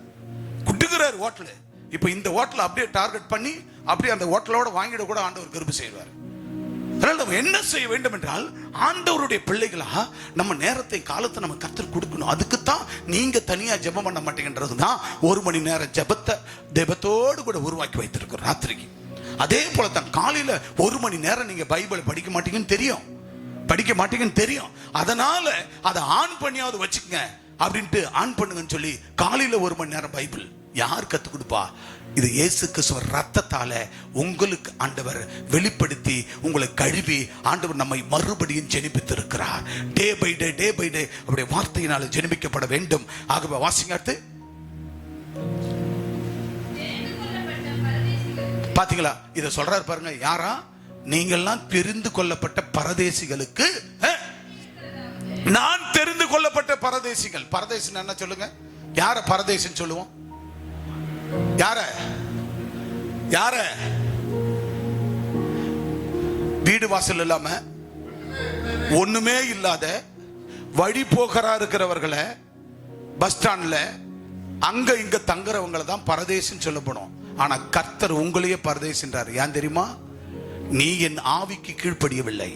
குட்டுகிறாரு ஹோட்டல். இப்ப இந்த ஹோட்டல் அப்படியே டார்கெட் பண்ணி அப்படியே அந்த ஹோட்டலோட வாங்கிட கூட ஆண்டவர் கிருபை செய்வார். நம்ம என்ன செய்ய வேண்டும் என்றால், ஆண்டவருடைய பிள்ளைகளா நம்ம நேரத்தை காலத்தை நம்ம கர்த்தர் கொடுக்கணும். அதுக்குத்தான் நீங்க தனியா ஜெபம் பண்ண மாட்டேங்கன்றதுதான் 1 மணி நேரம் ஜெபத்தை தெய்வத்தோடு கூட உருவாக்கி வைத்திருக்கிறோம் ராத்திரிக்கு. அதே போல தான் காலையில 1 மணி நேரம் நீங்க பைபிள் படிக்க மாட்டீங்கன்னு தெரியும். அதனால அதை ஆன் பண்ணியாவது வச்சுக்கங்க அப்படின்ட்டு ஆன் பண்ணுங்கன்னு சொல்லி காலையில 1 மணி நேரம் பைபிள் யார் கத்து கொடுப்பா? இது இயேசு கிறிஸ்துவின் ரத்தத்தால உங்களுக்கு ஆண்டவர் வெளிப்படுத்தி உங்களை கழுவி ஆண்டவர் நம்மை மறுபடியும் ஜெனிப்பித்து இருக்கிறார். டே பை டே அவருடைய வார்த்தையினால ஜெனிப்பிக்கப்பட வேண்டும். ஆகவே வாசிங்க அடுத்து. பாத்தீங்களா, இத சொல்றாரு பாருங்க. யாரா? நீங்கள்லாம் தெரிந்து கொள்ளப்பட்ட பரதேசிகளுக்கு, நான் தெரிந்து கொள்ளப்பட்ட பரதேசிகள். பரதேசின்னு என்ன சொல்லுங்க? யார பரதேசின்னு சொல்லுவோம்? யார வீடு வாசல் இல்லாம ஒண்ணுமே இல்லாத வழி போகிறா இருக்கிறவர்களை, பஸ் ஸ்டாண்ட்ல அங்க இங்க தங்குறவங்களை தான் பரதேசின்னு சொல்லப்படும். ஆனா கர்த்தர் உங்களையே பரதேசின்றார். ஏன் தெரியுமா? நீ என் ஆவிக்கு கீழ்ப்படியவில்லை,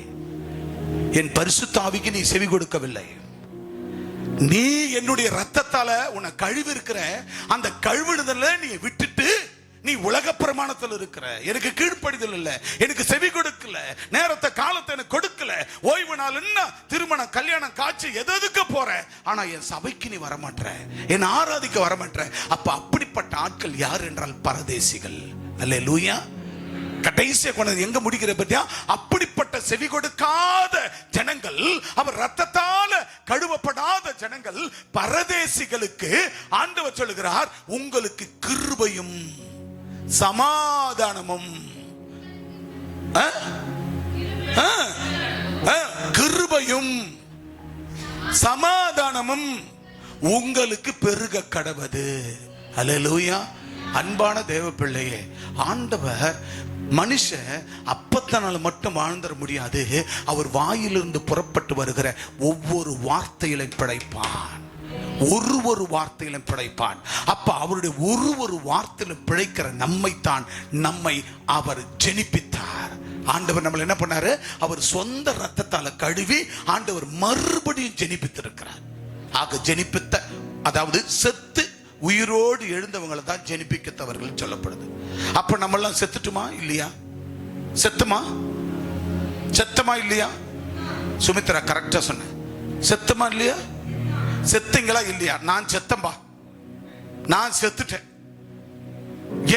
என் பரிசுத்த ஆவிக்கு நீ செவி கொடுக்கவில்லை. நீ என்னுடைய ரத்தத்தால உன்னை கழுவி இருக்கிற, அந்த கழுவிடுதல நீ விட்டுட்டு நீ உலக பிரமாணத்தில் இருக்கிற, எனக்கு கீழ்ப்படிதல் இல்ல, எனக்கு செவி கொடுக்கல, நேரத்தை காலத்தை எனக்கு கொடுக்கல, ஓய்வு நாள் என்ன, திருமணம் கல்யாணம் காட்சி எதுக்கு போற, ஆனா என் சபைக்கு நீ வரமாட்ட, என் ஆராதிக்க வரமாட்ட. அப்ப அப்படிப்பட்ட ஆட்கள் யார் என்றால் பரதேசிகள். அல்லேலூயா. கடைசியா கொண்டது எங்க முடிக்கிற பத்தியா? அப்படிப்பட்ட செவி கொடுக்காத ஜனங்கள், அவர் ரத்தத்தால கழுவப்படாத ஜனங்கள், பரதேசிகளுக்கு ஆண்டவர் சொல்லுகிறார், உங்களுக்கு கிருபையும் சமாதானமும், கிருபையும் சமாதானமும் உங்களுக்கு பெருக கடவது. அல்லேலூயா. அன்பான தேவ பிள்ளையே, ஆண்டவர் மனுஷன் அப்பத்தனால மட்டும் வாழ்ந்துட முடியாது. அவர் வாயிலிருந்து புறப்பட்டு வருகிற ஒவ்வொரு வார்த்தையிலும் பிழைப்பான், ஒரு வார்த்தையிலும் பிழைப்பான். அப்ப அவருடைய ஒரு வார்த்தையிலும் பிழைக்கிற நம்மை அவர் ஜெனிப்பித்தார். ஆண்டவர் நம்மளை என்ன பண்ணாரு? அவர் சொந்த ரத்தத்தால கழுவி ஆண்டவர் மறுபடியும் ஜெனிப்பித்திருக்கிறார். ஆக ஜெனிப்பித்த, அதாவது செத்து உயிரோடு எழுந்தவங்களை தான் ஜெனிப்பிக்கத்தவர்கள் சொல்லப்படுது. அப்ப நம்ம எல்லாம் செத்துட்டுமா இல்லையா? செத்தமா இல்லையா? சுமித்ரா கரெக்டா சொன்ன. செத்தமா இல்லையா? செத்தீங்களா இல்லையா? நான் செத்தம்பா, நான் செத்துட்டேன்.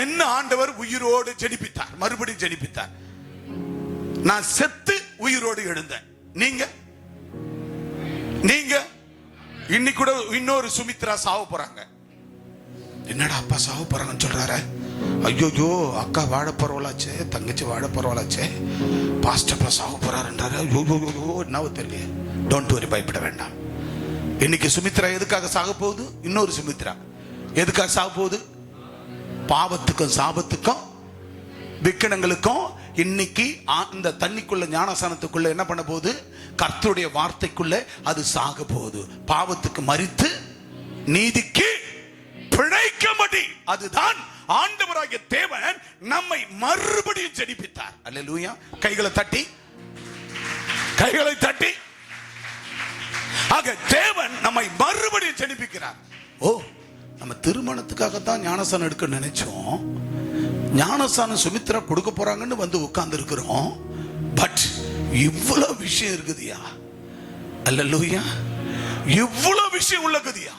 என்ன ஆண்டவர் உயிரோடு ஜெனிப்பித்தார், மறுபடியும் ஜெனிப்பித்தார். நான் செத்து உயிரோடு எழுந்தேன். நீங்க இன்னைக்கு கூட இன்னொரு சுமித்ரா சாவ போறாங்க. என்னடா அப்பா சாவ போறாங்கன்னு சொல்றாரு? ஐயோ, அக்கா வாழ பரவலாச்சே, தங்கச்சி வாழ பரவலாச்சே, பாஸ்டப்பா சாவ போறாருன்றாரு. ஐயோ என்னவோ தெரியல. டோன்ட் வரி, பயப்பட வேண்டாம். இன்னைக்கு சுமித்ரா எதுக்காக சாக போகுது? இன்னொரு சுமித்ரா எதுக்காக சாக போகுது? பாவத்துக்கும் சாபத்துக்கும் விக்கனங்களுக்கும் இன்னைக்கு அந்த தண்ணிக்குள்ள ஞானசானத்துக்குள்ள என்ன பண்ண போகுது? கர்த்தருடைய வார்த்தைக்குள்ள அது சாக போகுது. பாவத்துக்கு மரித்து நீதிக்கு பிழைக்கும்படி அதுதான் ஆண்டவராகிய தேவன் நம்மை மறுபடியும் ஜெனிப்பித்தார். அல்லேலூயா. கைகளை தட்டி, கைகளை தட்டி. ஆக தேவன் நம்மை மறுபடியும் ஜெனிப்பிக்கிறார். ஓ, நம்ம திருமணத்துக்காகத்தான் ஞானசானம் எடுக்க நினைச்சோம். ஞானசானம் சுமித்ரா கொடுக்க போறாங்கன்னு வந்து உட்கார்ந்து இருக்கிறோம். பட் இவ்வளவு விஷயம் இருக்குதியா? அல்லேலூயா. இவ்வளவு விஷயம் உள்ளக்குதியா?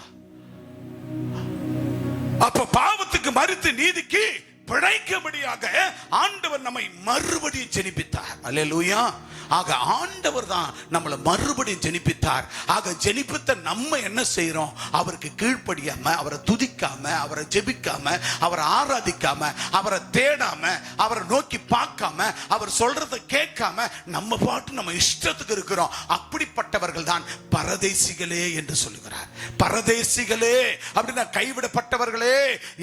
அப்ப பாவத்துக்கு மரித்து நீதிக்கு பிழைக்கும்படியாக ஆண்டவர் நம்மை மறுபடியும் ஜெனிப்பித்தார். அல்லேலூயா. ஆக ஆண்டவர் தான் நம்மளை மறுபடியும் ஜெனிப்பித்தார். ஆக ஜெனிப்பித்த நம்ம என்ன செய்யறோம்? அவருக்கு கீழ்ப்படியாம, அவரை துதிக்காம, அவரை ஜெபிக்காம, அவரை ஆராதிக்காம, அவரை தேடாம, அவரை நோக்கி பார்க்காம, அவர் சொல்றதை கேட்காம நம்ம பாட்டு நம்ம இஷ்டத்துக்கு இருக்கிறோம். அப்படிப்பட்டவர்கள் தான் பரதேசிகளே என்று சொல்லுகிறார். பரதேசிகளே அப்படின்னா கைவிடப்பட்டவர்களே,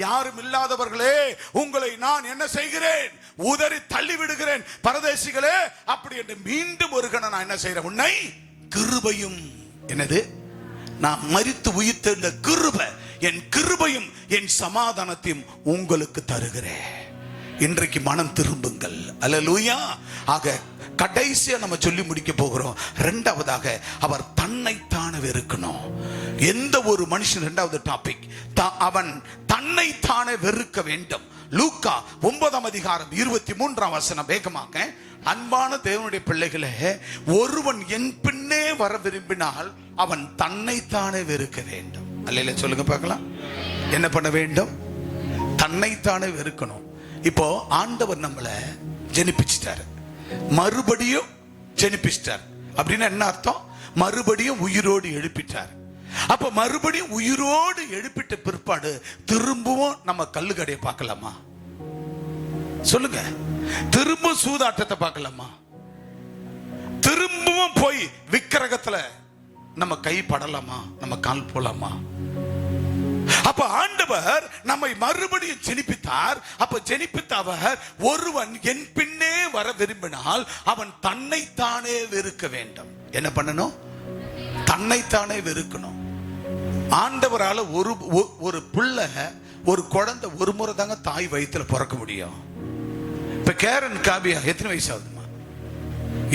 யாரும் இல்லாதவர்களே, உங்களை நான் என்ன செய்கிறேன்? உதறி தள்ளி விடுகிறேன். பரதேசிகளே அப்படி என்று மீண்டும் ஒரு கணம் நான் என்ன செய்றேன்? உன்னை கிருபையும், என்னது? நான் மரித்து உயிர்த்தெழுந்த கிருபை, என் கிருபையும் என் சமாதானத்தையும் உங்களுக்கு தருகிறேன். இன்றைக்கு மனம் திரும்புங்கள். அல்லேலூயா. ஆக கடைசியா நம்ம சொல்லி முடிக்க போகிறோம். இரண்டாவதாக அவர் தன்னைத்தானே வெறுக்கணும். எந்த ஒரு மனுஷன், இரண்டாவது டாபிக், அவன் தன்னைத்தானே வெறுக்க வேண்டும். லூக்கா 9:23 வேகமாக. அன்பான தேவனுடைய பிள்ளைகளே, ஒருவன் என் பின்னே வர விரும்பினால் அவன் தன்னைத்தானே வெறுக்க வேண்டும். அல்லேலூயா சொல்லுங்க பார்க்கலாம். என்ன பண்ண வேண்டும்? தன்னைத்தானே வெறுக்கணும். இப்போ ஆண்டவர் நம்மளை ஜெனிப்பிச்சிட்டாரு, மறுபடியும் ஜெனிப்பிச்சிட்டார். அப்படின்னா என்ன அர்த்தம்? மறுபடியும் உயிரோடு எழுப்பிட்டார். அப்ப மறுபடியும் உயிரோடு எழுப்பிட்ட பிற்பாடு திரும்பவும் நம்ம கல்லுக்கடையை பார்க்கலாமா? சொல்லுங்க. திரும்ப சூதாட்டத்தை பார்க்கலாமா? திரும்பவும் போய் விக்கிரகத்துல நம்ம கை படலாமா? நம்ம கால் போலாமா? அப்ப ஆண்டவர் நம்மை மறுபடியும் ஜெனிப்பித்தார். அப்ப ஜெனிப்பித்த அவர், ஒருவன் என் பின்னே வர விரும்பினால் அவன் தன்னைத்தானே வெறுக்க வேண்டும். என்ன பண்ணணும்? தன்னைத்தானே வெறுக்கணும். ஆண்டவரால ஒரு பிள்ளை, ஒரு குழந்தை ஒரு முறை தாங்க தாய் வயிற்றுல பிறக்க முடியும். இப்ப கேரன் காபியா எத்தனை வயசு ஆகுதுமா?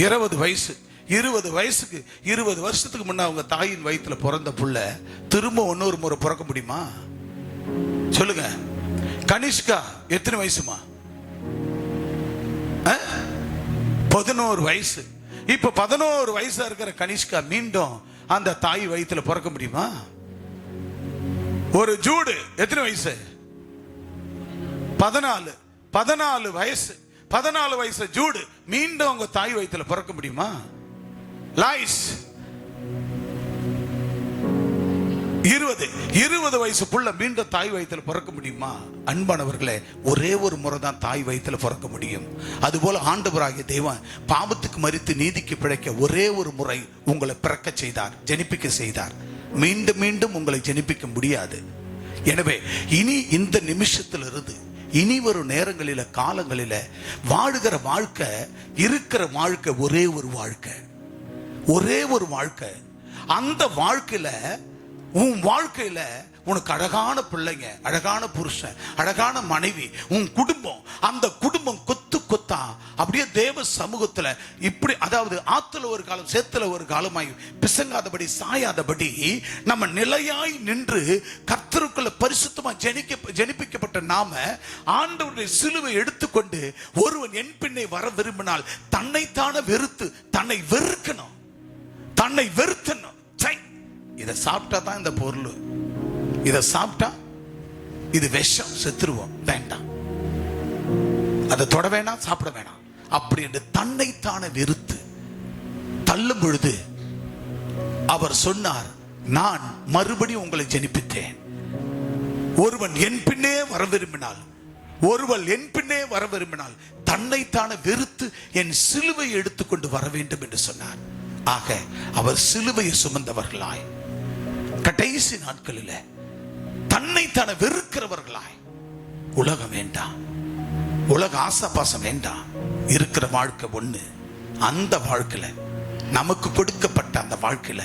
20 வயசு. 20 வயசுக்கு 20 வருஷத்துக்கு முன்ன அவங்க தாயின் வயிற்றுல பிறந்த புள்ள திரும்ப இன்னொரு முறை பிறக்க முடியுமா? சொல்லுங்க. கனிஷ்கா எத்தனை வயசுமா? 11 வயசு. இப்ப 11 வயசா இருக்கிற கனிஷ்கா மீண்டும் அந்த தாய் வயிற்றுல பிறக்க முடியுமா? ஒரு ஜூடு எத்தனை வயசு? 14 வயசு. 14 வயசு ஜூடு மீண்டும் அவங்க தாய் வயிற்றுல பிறக்க முடியுமா? லாய்ஸ் 20 வயசு புள்ள மீண்டும் தாய் வயிற்றுல பிறக்க முடியுமா? அன்பானவர்களே, ஒரே ஒரு முறை தான் தாய் வயிற்றுல பிறக்க முடியும். அதுபோல ஆண்டவராகிய தேவன் பாவத்துக்கு மரித்து நீதிக்கு பிழைக்க ஒரே ஒரு முறை உங்களை பிறக்க செய்தார், ஜெனிப்பிக்க செய்தார். மீண்டும் மீண்டும் உங்களை ஜெனிப்பிக்க முடியாது. எனவே இனி இந்த நிமிஷத்திலிருந்து இனி வரும் நேரங்களில, காலங்களில வாழுகிற வாழ்க்கை, இருக்கிற வாழ்க்கை ஒரே ஒரு வாழ்க்கை, ஒரே ஒரு வாழ்க்கை. அந்த வாழ்க்கையில, உன் வாழ்க்கையில உனக்கு அழகான பிள்ளைங்க, அழகான புருஷன், அழகான மனைவி, உன் குடும்பம், அந்த குடும்பம் கொத்து கொத்தா அப்படியே தேவ சமூகத்துல இப்படி, அதாவது ஆத்துல ஒரு காலம் சேத்துல ஒரு காலமாய் பிசங்காதபடி, சாயாதபடி நம்ம நிலையாய் நின்று கர்த்தருக்குள்ள பரிசுத்தமா ஜெனிப்பிக்கப்பட்ட நாம ஆண்டவருடைய சிலுவை எடுத்துக்கொண்டு ஒருவன் என் பின்னே வர விரும்பினால் தன்னைத்தானே வெறுத்து தன்னை வெறுக்கணும். தன்னை வெறுத்தணும். இதை சாப்பிட்டா தான் இந்த பொருள், இதை சாப்பிட்டா இது விஷம், செத்துருவோம், வேண்டாம், அதை தொட வேணாம், சாப்பிட வேணாம், அப்படி என்று தன்னைத்தானே வெறுத்து தள்ளும் பொழுது அவர் சொன்னார், நான் மறுபடியும் உங்களை ஜெனிப்பித்தேன். ஒருவன் என் பின்னே வர விரும்பினால், ஒருவன் என் பின்னே வர விரும்பினால் தன்னைத்தானே வெறுத்து என் சிலுவை எடுத்துக்கொண்டு வர வேண்டும் என்று சொன்னார். ஆக அவர் சிலுவையை சுமந்தவர்களாய் கடைசி நாட்களில் தன்னைத்தானே வெறுக்கிறவர்களாய், உலகம் வேண்டாம், உலக ஆசாபாசம் வேண்டாம். இருக்கிற வாழ்க்கை ஒண்ணு. அந்த வாழ்க்கையில நமக்கு கொடுக்கப்பட்ட அந்த வாழ்க்கையில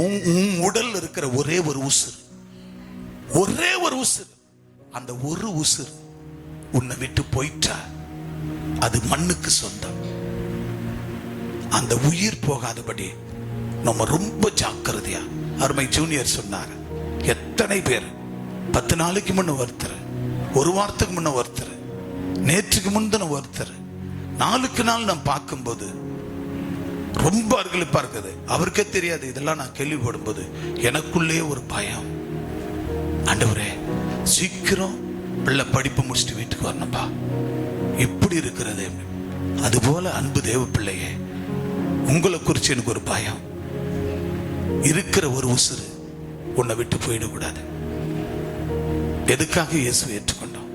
உன் உடல் இருக்கிற ஒரே ஒரு உசுர், ஒரே ஒரு உசுர், அந்த ஒரு உசுர் உன்னை விட்டு போயிட்டா அது மண்ணுக்கு சொந்தம். அந்த உயிர் போகாதபடி நம்ம ரொம்ப ஜாக்கிரதையா. அருமை ஜூனியர் சொன்னார், எத்தனை பேர் 10 நாளைக்கு முன்ன ஒருத்தர், ஒரு வாரத்துக்கு முன்ன ஒருத்தர், நேற்றுக்கு முன்தின ஒருத்தர், நாளுக்கு நாள் நாம் பார்க்கும்போது ரொம்ப அருகலிப்பா இருக்குது. அவருக்கே தெரியாது. இதெல்லாம் நான் கேள்விப்படும் போது எனக்குள்ளே ஒரு பயம். ஆண்டவரே, சீக்கிரம் பிள்ளை படிப்பு முடிச்சுட்டு வீட்டுக்கு வரணும்பா. இப்படி இருக்கிறது. அதுபோல அன்பு தேவ பிள்ளையே, உங்களை குறித்து எனக்கு ஒரு பயம். இருக்கிற ஒரு உசுறு உன்னை விட்டு போயிடக்கூடாது. எதுக்காக இயேசுவை ஏற்றுக்கொண்டோம்?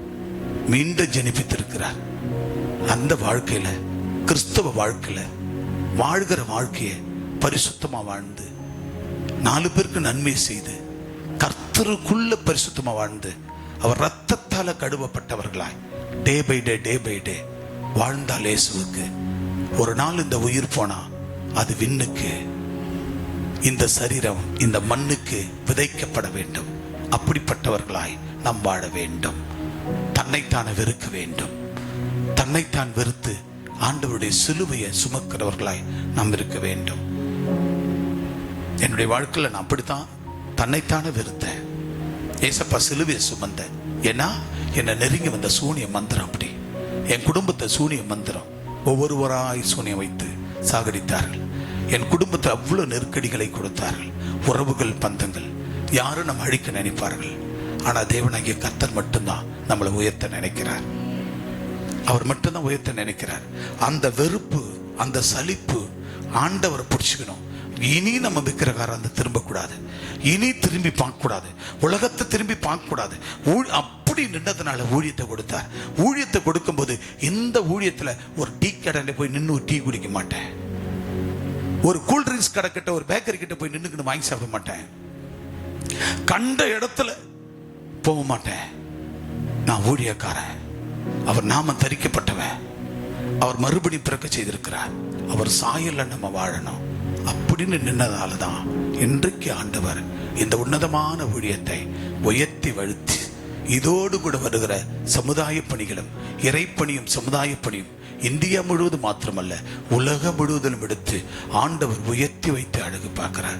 மீண்டும் ஜெனிப்பித்திருக்கிறார். அந்த வாழ்க்கையில, கிறிஸ்தவ வாழ்க்கையில வாழ்கிற வாழ்க்கையை பரிசுத்தமா வாழ்ந்து 4 பேருக்கு நன்மை செய்து கர்த்தருக்குள்ள பரிசுத்தமா வாழ்ந்து அவர் ரத்தத்தால கழுவப்பட்டவர்களாய் டே பை டே வாழ்ந்தால் இயேசுவுக்கு ஒரு நாள் இந்த உயிர் போனா அது விண்ணுக்கு, இந்த சரீரம் இந்த மண்ணுக்கு விதைக்கப்பட வேண்டும். அப்படிப்பட்டவர்களாய் நாம் வாழ வேண்டும். தன்னைத்தான வெறுக்க வேண்டும். தன்னைத்தான் வெறுத்து ஆண்டவருடைய சிலுவையை சுமக்கிறவர்களாய் நாம் இருக்க வேண்டும். என்னுடைய வாழ்க்கையில் நான் அப்படித்தான் தன்னைத்தானே வெறுத்தேன். ஏசப்பா சிலுவையை சுமந்த. ஏன்னா என்னை நெருங்கி வந்த சூனிய மந்திரம் அப்படி. என் குடும்பத்தை சூனிய மந்திரம் ஒவ்வொருவராய் சூனியம் வைத்து சாகடித்தார்கள். என் குடும்பத்தை அவ்வளவு நெருக்கடிகளை கொடுத்தார்கள். உறவுகள், பந்தங்கள், யாரும் நம்ம அழிக்க நினைப்பார்கள். ஆனா தேவனாகிய கர்த்தர் மட்டும்தான் நம்மளை உயர்த்த நினைக்கிறார். அவர் மட்டும்தான் உயர்த்த நினைக்கிறார். அந்த வெறுப்பு, அந்த சலிப்பு ஆண்டவரை பிடிச்சுக்கணும். இனி நம்ம விக்கிரகாரம் திரும்ப கூடாது. இனி திரும்பி பார்க்க கூடாது. உலகத்தை திரும்பி பார்க்க கூடாது. அப்படி நின்றதுனால ஊழியத்தை கொடுத்தார். ஊழியத்தை கொடுக்கும் போது இந்த ஊழியத்துல ஒரு டீ கடையில போய் நின்று ஒரு டீ குடிக்க மாட்டேன். ஒரு கூல் ட்ரிங்க்ஸ் கடை கிட்ட, ஒரு பேக்கரி கிட்ட போய் நின்னுக்கிட்டு வாங்கி சாப்பிட மாட்டேன். கண்ட இடத்துல போக மாட்டேன். நான் ஊழியக்காரன். அவர் நாம தரிக்கப்பட்டவன். அவர் மறுபடி பிறக்க செய்திருக்கிறார். அவர் சாயல்ல நம்ம வாழணும். அப்படின்னு நின்னதாலதான் இன்றைக்கு ஆண்டவர் இந்த உன்னதமான ஊழியத்தை உயர்த்தி வழுத்தி இதோடு கூட வருகிற சமுதாய பணிகளும், இறைப்பணியும், சமுதாய பணியும் இந்தியா முழுவதும் மாத்திரமல்ல உலகம் முழுவதிலும் எடுத்து ஆண்டவர் உயர்த்தி வைத்து அழகு பார்க்கிறார்.